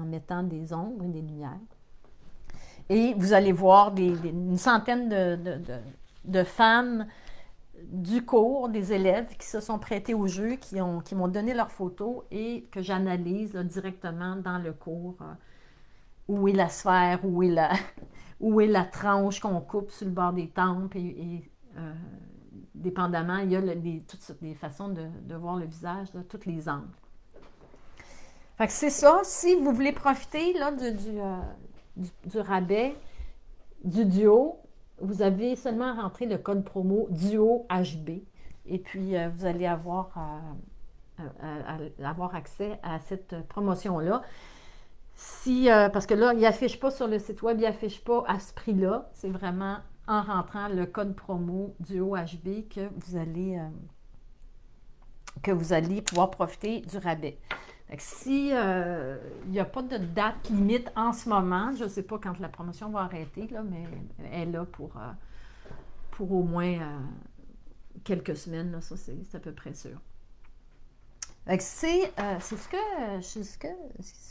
mettant des ombres et des lumières. Et vous allez voir une centaine de femmes du cours, des élèves qui se sont prêtés au jeu, qui m'ont donné leurs photos et que j'analyse là, directement dans le cours. Où est la sphère, où est la tranche qu'on coupe sur le bord des tempes et dépendamment, il y a toutes les façons de voir le visage, là, tous les angles. Fait que c'est ça. Si vous voulez profiter là, du rabais, du duo, vous avez seulement rentré le code promo duo HB et puis vous allez avoir accès à cette promotion-là. Parce que là, il n'affiche pas sur le site web, il n'affiche pas à ce prix-là. C'est vraiment en rentrant le code promo duo HB que vous allez pouvoir profiter du rabais. Si il n'y a pas de date limite en ce moment, je ne sais pas quand la promotion va arrêter, là, mais elle est là pour au moins quelques semaines. Là, ça, c'est à peu près sûr. C'est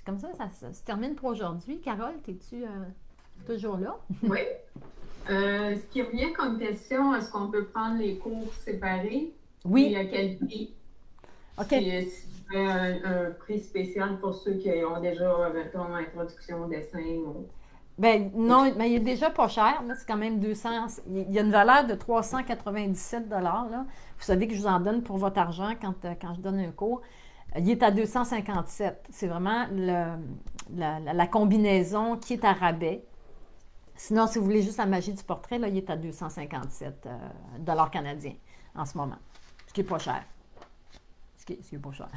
comme ça se termine pour aujourd'hui. Carole, es-tu toujours là? Oui. Ce qui revient comme question, est-ce qu'on peut prendre les cours séparés? Oui. Et à quel prix? OK. Si un prix spécial pour ceux qui ont déjà, mettons, introduction au dessin ou... Ben non, mais il est déjà pas cher. Là, c'est quand même 200. Il y a une valeur de 397 $. Là. Vous savez que je vous en donne pour votre argent quand je donne un cours. Il est à 257. C'est vraiment la combinaison qui est à rabais. Sinon, si vous voulez juste la magie du portrait, là, il est à 257 $ canadiens en ce moment. Ce qui n'est pas cher. Ce qui n'est pas cher.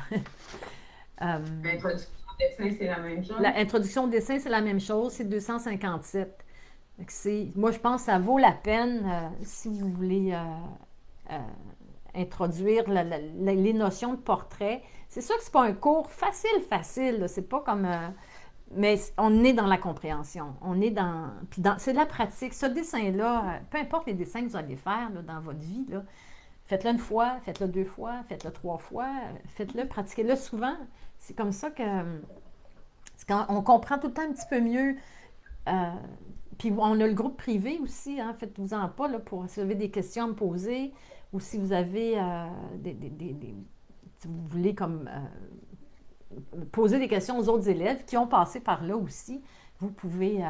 L'introduction au dessin, c'est la même chose? L'introduction au dessin, c'est la même chose. C'est 257. Moi, je pense que ça vaut la peine si vous voulez introduire les notions de portrait. C'est sûr que c'est pas un cours facile. Là. C'est pas comme... mais on est dans la compréhension. C'est de la pratique. Ce dessin-là, peu importe les dessins que vous allez faire là, dans votre vie, là, Faites-le une fois, faites-le 2 fois, faites-le 3 fois, faites-le, pratiquez-le souvent. C'est comme ça que c'est quand on comprend tout le temps un petit peu mieux. euh, Puis on a le groupe privé aussi, hein, faites-vous-en pas là, pour si vous avez des questions à me poser ou si vous avez si vous voulez comme poser des questions aux autres élèves qui ont passé par là aussi. Vous pouvez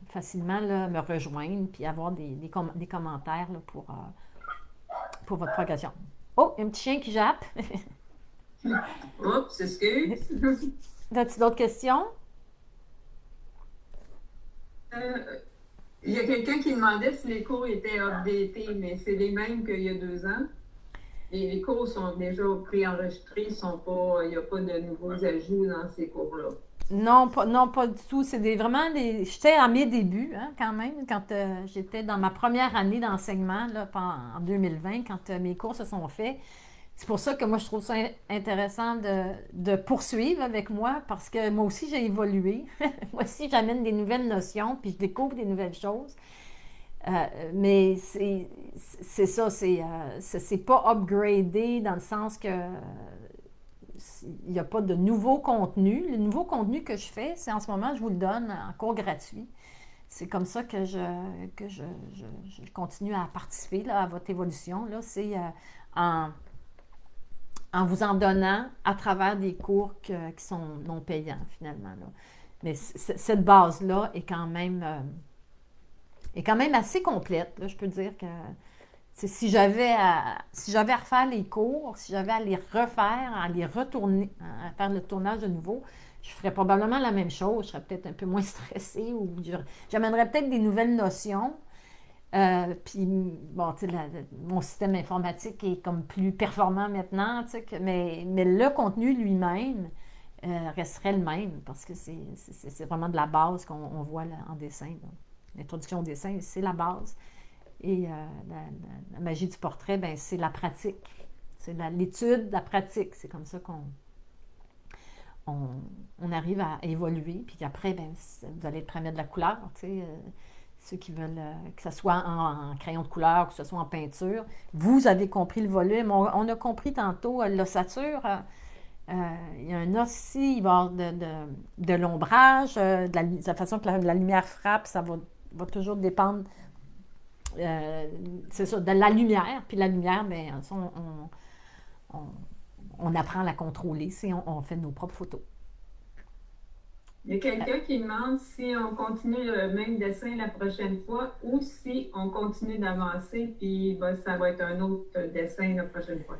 facilement là, me rejoindre puis avoir des commentaires là, pour votre progression. Oh, un petit chien qui jappe. Oups, excuse. As-tu d'autres questions? Il y a quelqu'un qui demandait si les cours étaient updatés, mais c'est les mêmes qu'il y a 2 ans. Et les cours sont déjà préenregistrés, il n'y a pas de nouveaux ajouts dans ces cours-là. Non, pas du tout. C'est vraiment des. J'étais à mes débuts, hein, quand même, quand j'étais dans ma première année d'enseignement, là, en 2020, quand mes cours se sont faits. C'est pour ça que moi, je trouve ça intéressant de poursuivre avec moi, parce que moi aussi, j'ai évolué. Moi aussi, j'amène des nouvelles notions, puis je découvre des nouvelles choses. Mais c'est ça, c'est pas upgradé dans le sens que il n'y a pas de nouveau contenu. Le nouveau contenu que je fais, c'est en ce moment, je vous le donne en cours gratuit. C'est comme ça que je continue à participer là, à votre évolution. Là. C'est en vous en donnant à travers des cours qui sont non payants, finalement. Là. Mais cette base-là est quand même assez complète. Là. Je peux dire que si j'avais à refaire les cours, si j'avais à les refaire, à les retourner, à faire le tournage de nouveau, je ferais probablement la même chose. Je serais peut-être un peu moins stressée ou j'amènerais peut-être des nouvelles notions. Puis, bon, tu sais, mon système informatique est comme plus performant maintenant, tu sais, mais le contenu lui-même resterait le même parce que c'est vraiment de la base qu'on voit là, en dessin. L'introduction au dessin, c'est la base. Et la magie du portrait, ben, c'est la pratique. C'est l'étude, la pratique. C'est comme ça on arrive à évoluer. Puis après, ben, vous allez être mettre de la couleur. Tu sais, ceux qui veulent que ce soit en crayon de couleur, que ce soit en peinture. Vous avez compris le volume. On a compris tantôt l'ossature. Il y a un os ici, il va y avoir de l'ombrage, de la façon que la lumière frappe, ça va toujours dépendre. C'est ça, de la lumière. Puis la lumière, bien, on apprend à la contrôler si on fait nos propres photos. Il y a quelqu'un qui demande si on continue le même dessin la prochaine fois ou si on continue d'avancer, puis ben, ça va être un autre dessin la prochaine fois.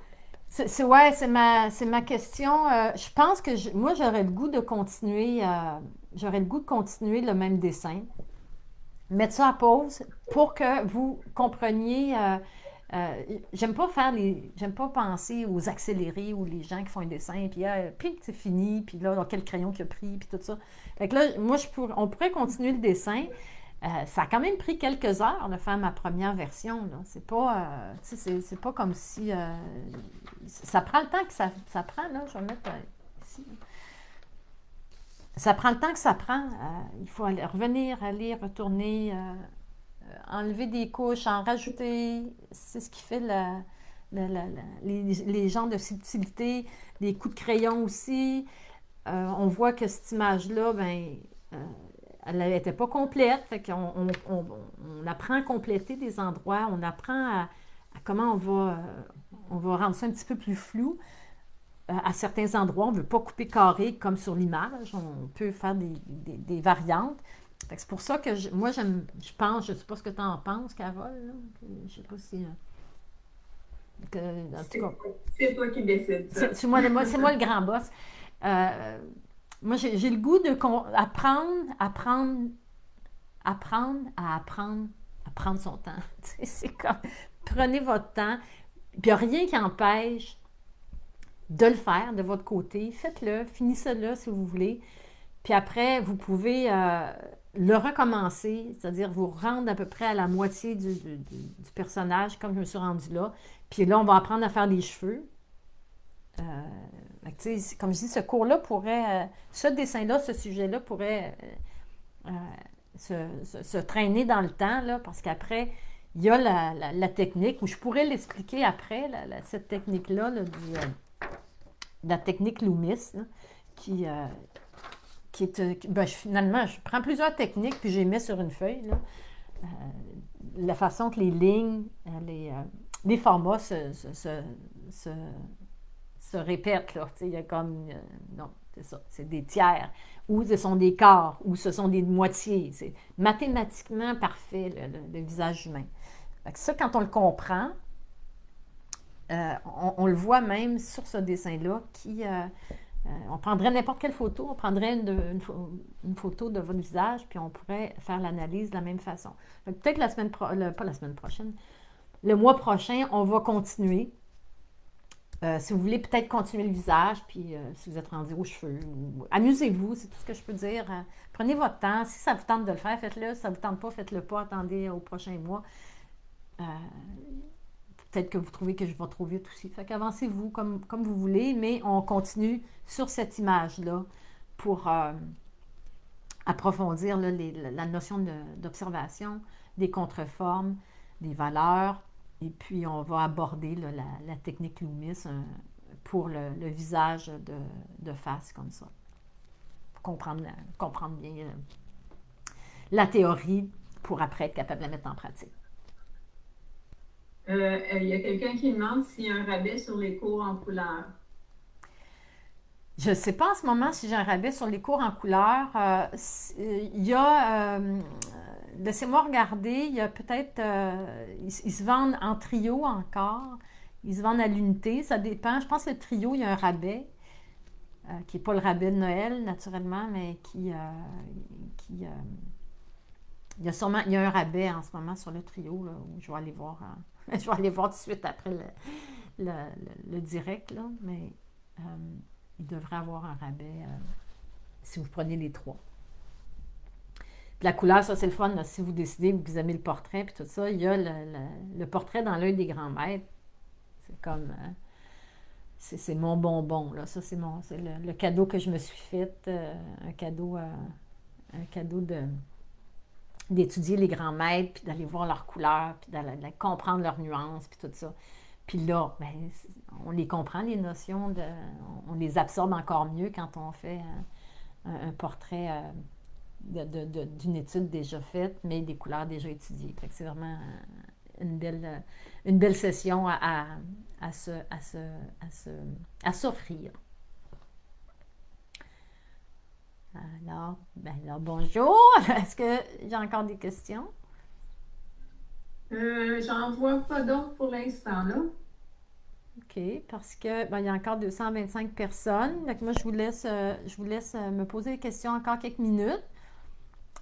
Ouais, c'est ma question. Je pense que moi, j'aurais le goût de continuer le même dessin. Mettre ça à pause pour que vous compreniez. J'aime pas penser aux accélérés ou les gens qui font un dessin, puis c'est fini, puis là, quel crayon qu'il a pris, puis tout ça. Fait que là, moi, on pourrait continuer le dessin. Ça a quand même pris quelques heures de faire ma première version. Là. C'est pas comme si. Ça prend le temps que ça prend, là. Je vais mettre ici. Ça prend le temps que ça prend. Il faut revenir, aller, retourner, enlever des couches, en rajouter. C'est ce qui fait les genres de subtilité, les coups de crayon aussi. On voit que cette image-là, ben, elle n'était pas complète. Fait qu'on on apprend à compléter des endroits, on apprend à comment on va rendre ça un petit peu plus flou. À certains endroits, on ne veut pas couper carré comme sur l'image. On peut faire des variantes. C'est pour ça que moi, je pense, je ne sais pas ce que tu en penses, Carole. Là. Je ne sais pas si... C'est toi qui décides ça. C'est moi le grand boss. Moi, j'ai le goût d'apprendre à prendre son temps. C'est comme, prenez votre temps. Puis il n'y a rien qui empêche de le faire de votre côté. Faites-le, finissez-le si vous voulez. Puis après, vous pouvez le recommencer, c'est-à-dire vous rendre à peu près à la moitié du personnage, comme je me suis rendue là. Puis là, on va apprendre à faire les cheveux. Comme je dis, ce cours-là pourrait, ce dessin-là, ce sujet-là pourrait se traîner dans le temps, là, parce qu'après, il y a la technique, où je pourrais l'expliquer après, cette technique-là, la technique Loomis, là, qui est... finalement, je prends plusieurs techniques, puis je les mets sur une feuille, là. La façon que les lignes, les formats se répètent, là. Il y a comme... non, c'est ça, c'est des tiers, ou ce sont des quarts, ou ce sont des moitiés. C'est mathématiquement parfait, le visage humain. Fait que ça, quand on le comprend, on le voit même sur ce dessin-là, on prendrait n'importe quelle photo, on prendrait une photo de votre visage, puis on pourrait faire l'analyse de la même façon. Peut-être pas la semaine prochaine, le mois prochain, on va continuer. Si vous voulez peut-être continuer le visage, puis si vous êtes rendu aux cheveux, amusez-vous, c'est tout ce que je peux dire. Prenez votre temps. Si ça vous tente de le faire, faites-le. Si ça ne vous tente pas, faites-le pas. Attendez au prochain mois. Peut-être que vous trouvez que je vais trop vite aussi. Fait qu'avancez-vous comme vous voulez, mais on continue sur cette image-là pour approfondir là, la notion d'observation, des contreformes, des valeurs. Et puis, on va aborder là, la technique Loomis pour le visage de face, comme ça. Pour comprendre bien la théorie pour après être capable de la mettre en pratique. Il y a quelqu'un qui demande s'il y a un rabais sur les cours en couleur. Je ne sais pas en ce moment si j'ai un rabais sur les cours en couleur. Il y a... laissez-moi regarder, il y a peut-être... ils se vendent en trio encore. Ils se vendent à l'unité, ça dépend. Je pense que le trio, il y a un rabais, qui n'est pas le rabais de Noël, naturellement, mais il y a un rabais en ce moment sur le trio, là, où je vais aller voir... je vais aller voir tout de suite après le direct, là, mais il devrait avoir un rabais si vous prenez les 3. Puis la couleur, ça c'est le fun, là, si vous décidez, vous aimez le portrait, puis tout ça, il y a le portrait dans l'œil des grands maîtres. C'est comme... c'est mon bonbon, là. Ça, c'est le cadeau que je me suis fait, un cadeau d'étudier les grands maîtres, puis d'aller voir leurs couleurs, puis d'aller comprendre leurs nuances, puis tout ça. Puis là, ben, on les comprend, les notions, on les absorbe encore mieux quand on fait un portrait d'une étude déjà faite, mais des couleurs déjà étudiées. Fait que c'est vraiment une belle session à s'offrir. Alors, bonjour. Est-ce que j'ai encore des questions? J'en vois pas d'autres pour l'instant, là. OK, parce que il y a encore 225 personnes. Donc moi, je vous laisse me poser des questions encore quelques minutes.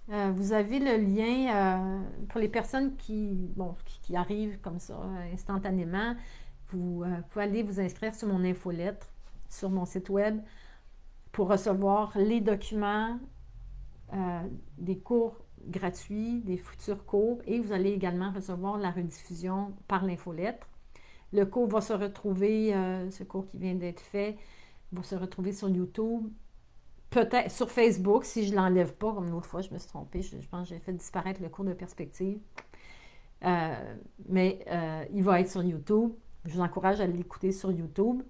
Vous avez le lien pour les personnes qui arrivent comme ça instantanément. Vous pouvez aller vous inscrire sur mon infolettre, sur mon site web, pour recevoir les documents des cours gratuits, des futurs cours, et vous allez également recevoir la rediffusion par l'infolettre. Le cours va se retrouver, ce cours qui vient d'être fait, va se retrouver sur YouTube, peut-être sur Facebook, si je ne l'enlève pas, comme l'autre fois, je me suis trompée, je pense que j'ai fait disparaître le cours de perspective. Mais il va être sur YouTube. Je vous encourage à l'écouter sur YouTube.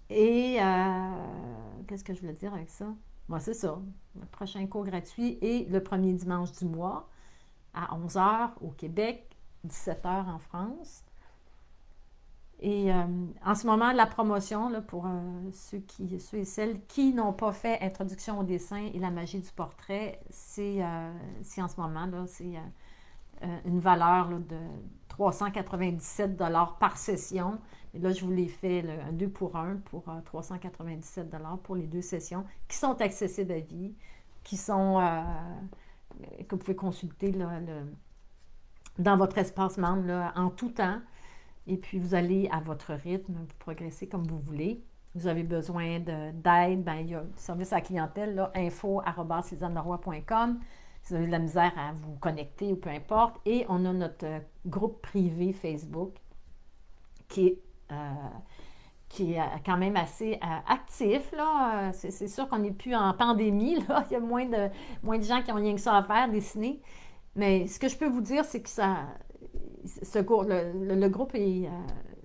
Et qu'est-ce que je voulais dire avec ça? Moi, c'est ça. Le prochain cours gratuit est le premier dimanche du mois à 11h au Québec, 17h en France. Et en ce moment, la promotion, là, pour ceux et celles qui n'ont pas fait Introduction au dessin et la magie du portrait, c'est en ce moment, là, c'est une valeur là, de 397 $ par session. Et là, je vous l'ai fait un 2 pour 1 pour 397 $ pour les 2 sessions qui sont accessibles à vie, qui sont que vous pouvez consulter là, dans votre espace membre là, en tout temps. Et puis, vous allez à votre rythme, vous progressez comme vous voulez. Vous avez besoin d'aide, il y a le service à la clientèle, info@lisanleroy.com. Si vous avez de la misère à vous connecter ou peu importe. Et on a notre groupe privé Facebook qui est quand même assez actif. Là. C'est sûr qu'on n'est plus en pandémie. Là. Il y a moins de gens qui ont rien que ça à faire, dessiner. Mais ce que je peux vous dire, c'est que le groupe est...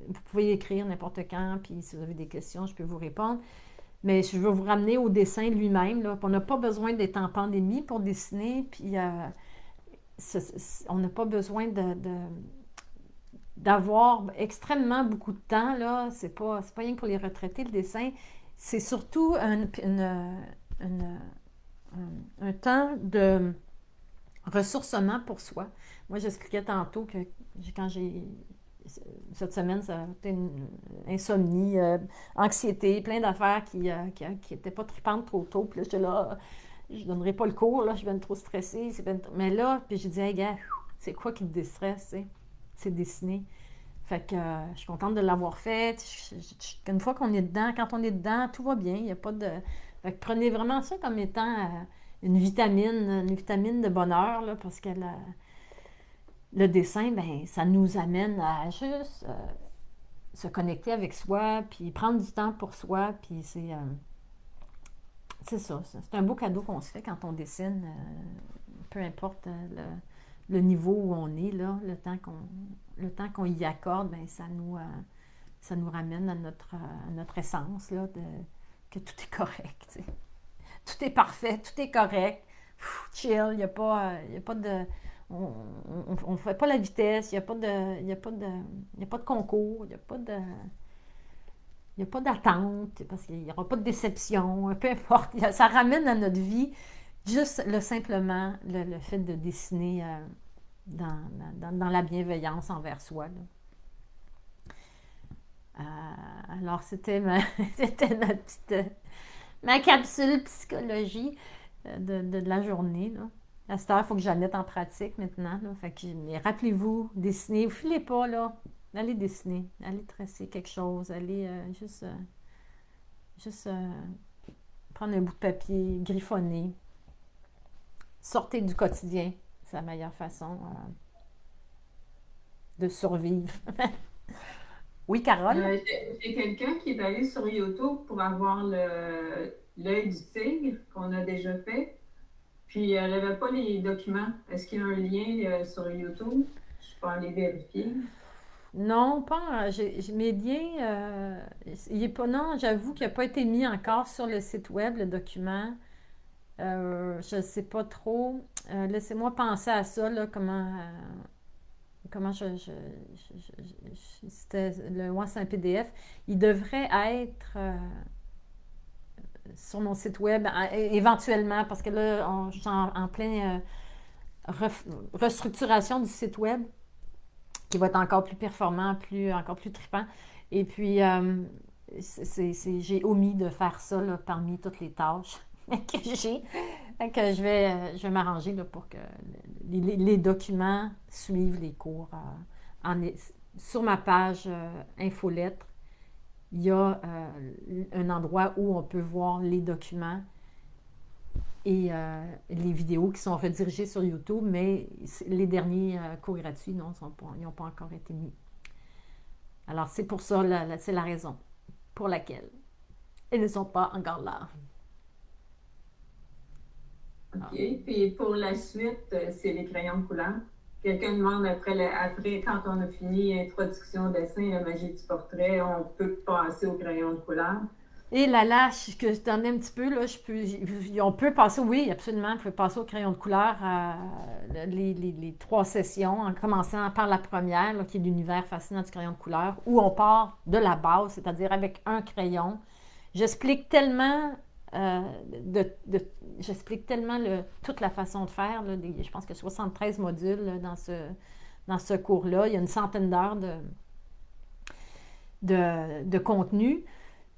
vous pouvez écrire n'importe quand, puis si vous avez des questions, je peux vous répondre. Mais je veux vous ramener au dessin lui-même. Là. On n'a pas besoin d'être en pandémie pour dessiner, puis on n'a pas besoin d'avoir extrêmement beaucoup de temps. Là. C'est pas rien que pour les retraités, le dessin. C'est surtout un temps de ressourcement pour soi. Moi, j'expliquais tantôt que quand cette semaine, ça a été une insomnie, anxiété, plein d'affaires qui n'étaient pas tripantes trop tôt. Puis là, j'étais là, je ne donnerai pas le cours, là, je suis bien trop stressée. Mais là, puis j'ai dit, hey, gars, c'est quoi qui te déstresse, tu sais? C'est dessiner. Fait que je suis contente de l'avoir fait. Une fois qu'on est dedans, quand on est dedans, tout va bien. Il n'y a pas de... Fait que prenez vraiment ça comme étant une vitamine de bonheur, là, parce que le dessin, ben, ça nous amène à juste se connecter avec soi, puis prendre du temps pour soi, puis c'est ça. C'est un beau cadeau qu'on se fait quand on dessine, peu importe le niveau où on est, là, le temps qu'on y accorde, ben, ça nous ramène à notre essence, là, que tout est correct, tu sais. Tout est parfait, tout est correct. Chill, il n'y a pas de... On ne fait pas la vitesse, il n'y a pas de concours, il n'y a pas d'attente, parce qu'il n'y aura pas de déception, peu importe. Ça ramène à notre vie juste simplement le fait de dessiner dans la bienveillance envers soi. Alors, c'était ma capsule psychologie de la journée, là. À cette heure, il faut que je la mette en pratique maintenant. Là. Fait que, mais rappelez-vous, dessinez. Vous ne filez pas, là. Allez dessiner. Allez tracer quelque chose. Allez juste prendre un bout de papier, griffonner. Sortez du quotidien. C'est la meilleure façon de survivre. Oui, Carole? J'ai quelqu'un qui est allé sur YouTube pour avoir l'œil du tigre qu'on a déjà fait. Puis, elle n'avait pas les documents. Est-ce qu'il y a un lien sur YouTube? Je peux aller vérifier. Non, pas. Mes liens, il est pas. Non, j'avoue qu'il n'a pas été mis encore sur le site web, le document. Je ne sais pas trop. Laissez-moi penser à ça, là, comment c'était c'est un PDF. Il devrait être sur mon site web éventuellement, parce que là, je suis en pleine restructuration du site web qui va être encore plus performant, encore plus trippant. Et puis, j'ai omis de faire ça là, parmi toutes les tâches que j'ai. Que je vais m'arranger là, pour que les documents suivent les cours. Sur ma page infolettre, il y a un endroit où on peut voir les documents et les vidéos qui sont redirigées sur YouTube, mais les derniers cours gratuits, non, ils n'ont pas encore été mis. Alors, c'est pour ça, c'est la raison pour laquelle ils ne sont pas encore là. OK. Puis pour la suite, c'est les crayons de couleur. Quelqu'un demande après, quand on a fini introduction, dessin, la magie du portrait, on peut passer aux crayons de couleur. Et là, que je t'en ai un petit peu, là, on peut passer, oui, absolument, on peut passer au crayon de couleur les 3 sessions, en commençant par la première, là, qui est l'univers fascinant du crayon de couleur, où on part de la base, c'est-à-dire avec un crayon. J'explique tellement toute la façon de faire. Là, je pense que 73 modules là, dans ce cours-là. Il y a une centaine d'heures de contenu.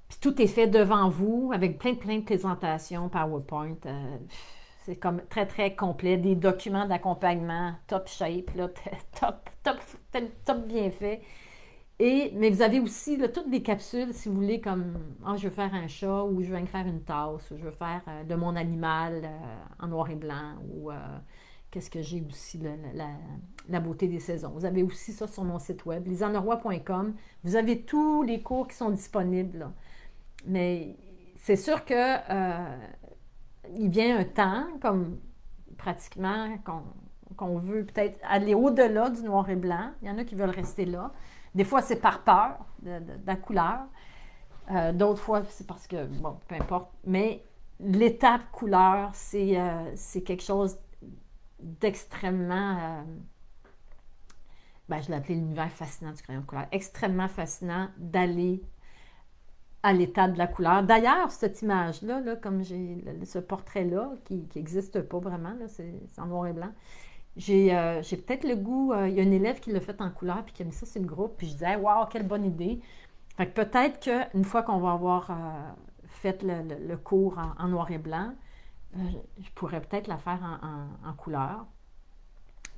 Puis tout est fait devant vous avec plein de présentations, PowerPoint. C'est comme très, très complet. Des documents d'accompagnement top shape, là, top bien fait. Mais vous avez aussi là, toutes des capsules, si vous voulez, comme je veux faire un chat, ou je veux faire une tasse, ou je veux faire de mon animal en noir et blanc, ou qu'est-ce que j'ai aussi, la beauté des saisons. Vous avez aussi ça sur mon site web, lisanleroy.com. Vous avez tous les cours qui sont disponibles, là. Mais c'est sûr que il vient un temps, comme pratiquement, qu'on veut peut-être aller au-delà du noir et blanc. Il y en a qui veulent rester là. Des fois, c'est par peur de la couleur. D'autres fois, c'est parce que, bon, peu importe. Mais l'étape couleur, c'est quelque chose d'extrêmement... je l'ai appelé l'univers fascinant du crayon de couleur. Extrêmement fascinant d'aller à l'état de la couleur. D'ailleurs, cette image-là, là, comme j'ai ce portrait-là, qui n'existe pas vraiment, c'est en noir et blanc, j'ai peut-être le goût, il y a une élève qui l'a fait en couleur, puis qui a mis ça sur le groupe, puis je disais, waouh, quelle bonne idée. Fait que peut-être qu'une fois qu'on va avoir fait le cours en noir et blanc, je pourrais peut-être la faire en couleur,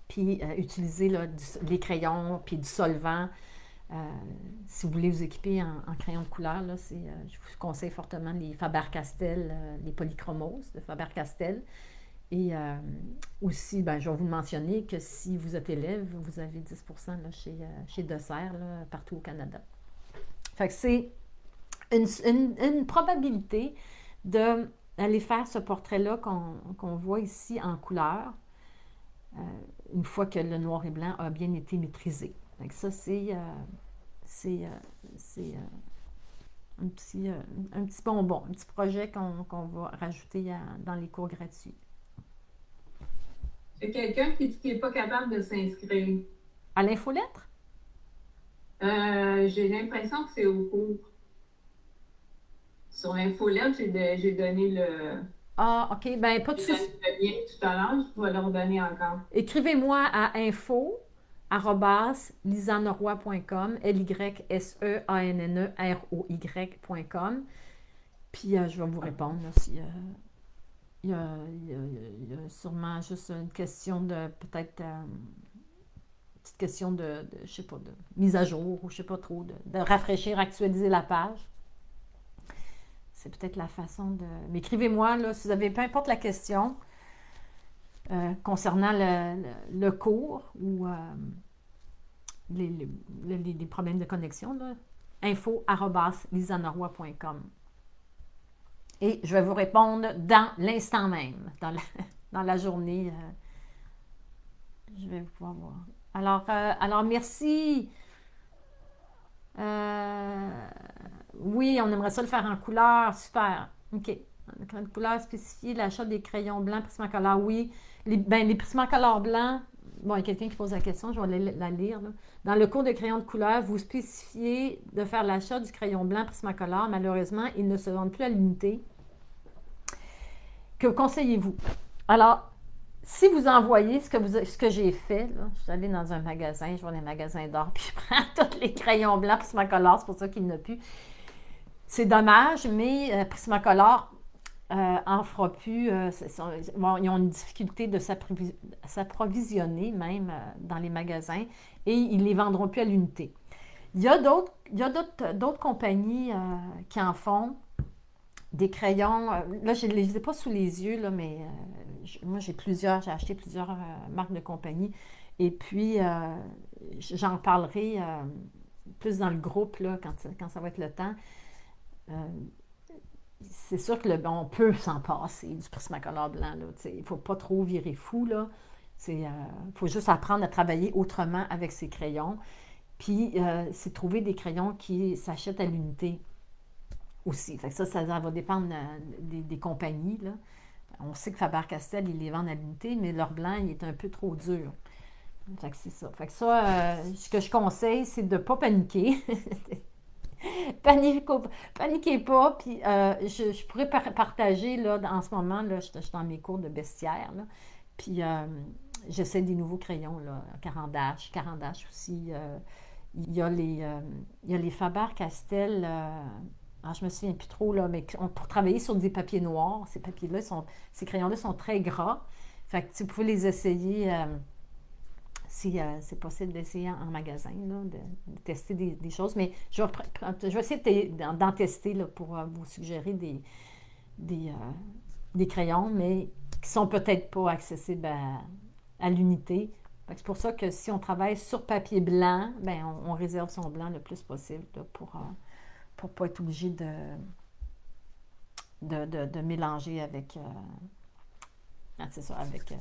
puis utiliser là, les crayons, puis du solvant. Si vous voulez vous équiper en crayon de couleur, là, je vous conseille fortement les Faber-Castell, les polychromos de Faber-Castell. Et aussi, je vais vous mentionner que si vous êtes élève, vous avez 10% là, chez Dessert, là, partout au Canada. Fait que c'est une probabilité d'aller faire ce portrait-là qu'on voit ici en couleur, une fois que le noir et blanc a bien été maîtrisé. Donc ça, c'est un petit bonbon, un petit projet qu'on va rajouter dans les cours gratuits. Il y a quelqu'un qui dit qu'il n'est pas capable de s'inscrire. À l'infolettre? J'ai l'impression que c'est au cours. Sur l'infolettre, j'ai donné le... Ah, OK. Ben, pas de souci. Le lien tout à l'heure, je vais le redonner encore. Écrivez-moi à info@lisanneroy.com, lyseanneroy.com. Puis je vais vous répondre là, si il y a sûrement juste une question de peut-être petite question de je sais pas, de mise à jour ou je sais pas trop, de rafraîchir, actualiser la page. C'est peut-être la façon de... Mais écrivez-moi, là, si vous avez, peu importe la question, concernant le cours ou les problèmes de connexion, là, info@lisanneroy.com. Et je vais vous répondre dans l'instant même, dans la journée. Je vais pouvoir voir. Alors merci. Oui, on aimerait ça le faire en couleur. Super. OK. En couleur spécifiée, l'achat des crayons blancs Prismacolor. Oui. Les Prismacolor blancs, bon, il y a quelqu'un qui pose la question, je vais la lire. Là. Dans le cours de crayon de couleur, vous spécifiez de faire l'achat du crayon blanc Prismacolor. Malheureusement, ils ne se vendent plus à l'unité. Que conseillez-vous? Alors, si vous envoyez ce que j'ai fait, là, je suis allée dans un magasin, je vois les magasins d'or, puis je prends tous les crayons blancs Prismacolor, c'est pour ça qu'il n'y en a plus. C'est dommage, mais Prismacolor en fera plus. Ils ont une difficulté de s'approvisionner même dans les magasins et ils ne les vendront plus à l'unité. Il y a d'autres compagnies qui en font. Des crayons, là je ne les ai pas sous les yeux, là, mais moi j'ai acheté plusieurs marques de compagnie et puis j'en parlerai plus dans le groupe là, quand ça va être le temps. C'est sûr que on peut s'en passer du Prismacolor blanc. Il ne faut pas trop virer fou. Il faut juste apprendre à travailler autrement avec ses crayons. Puis, c'est trouver des crayons qui s'achètent à l'unité aussi. Fait que ça va dépendre des compagnies. Là. On sait que Faber-Castell, ils les vendent à l'unité, mais leur blanc, il est un peu trop dur. Fait que c'est ça. Fait que ça, ce que je conseille, c'est de ne pas paniquer. Paniquez pas. Puis je pourrais partager, là, en ce moment, là, je suis dans mes cours de bestiaire. Là, puis j'essaie des nouveaux crayons, là, Caran-d'Ache aussi. Il y a les Faber-Castell... je me souviens plus trop, là, mais pour travailler sur des papiers noirs, ces crayons-là sont très gras. Fait que vous pouvez les essayer, si c'est possible d'essayer en magasin, là, de tester des choses. Mais je vais essayer d'en tester là, pour vous suggérer des crayons, mais qui sont peut-être pas accessibles à l'unité. C'est pour ça que si on travaille sur papier blanc, on réserve son blanc le plus possible là, pour ne pas être obligé de mélanger avec, c'est ça, avec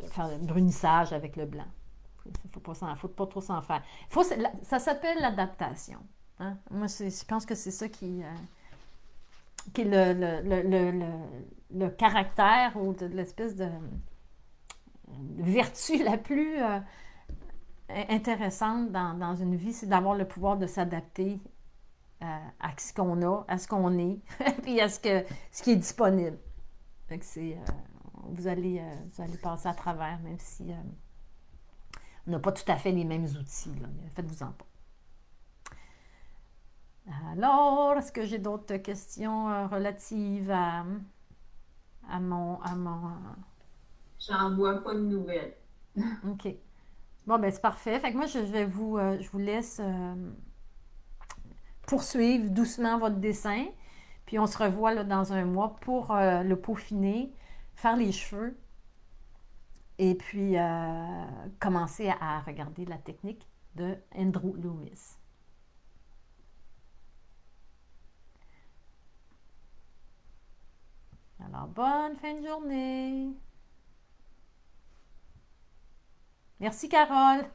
faire le brunissage avec le blanc. Il ne faut pas trop s'en faire. Ça s'appelle l'adaptation. Hein? Moi, je pense que c'est ça qui est le caractère ou l'espèce de vertu la plus intéressante dans une vie, c'est d'avoir le pouvoir de s'adapter à ce qu'on a, à ce qu'on est, puis à ce qui est disponible. Donc vous allez passer à travers, même si on n'a pas tout à fait les mêmes outils. Là. Faites-vous-en pas. Alors, est-ce que j'ai d'autres questions relatives à mon... J'en vois pas de nouvelles. OK. Bon, ben c'est parfait. Fait que moi, je vous laisse poursuivre doucement votre dessin. Puis on se revoit là, dans un mois pour le peaufiner, faire les cheveux et puis commencer à regarder la technique de Andrew Loomis. Alors, bonne fin de journée. Merci, Carole.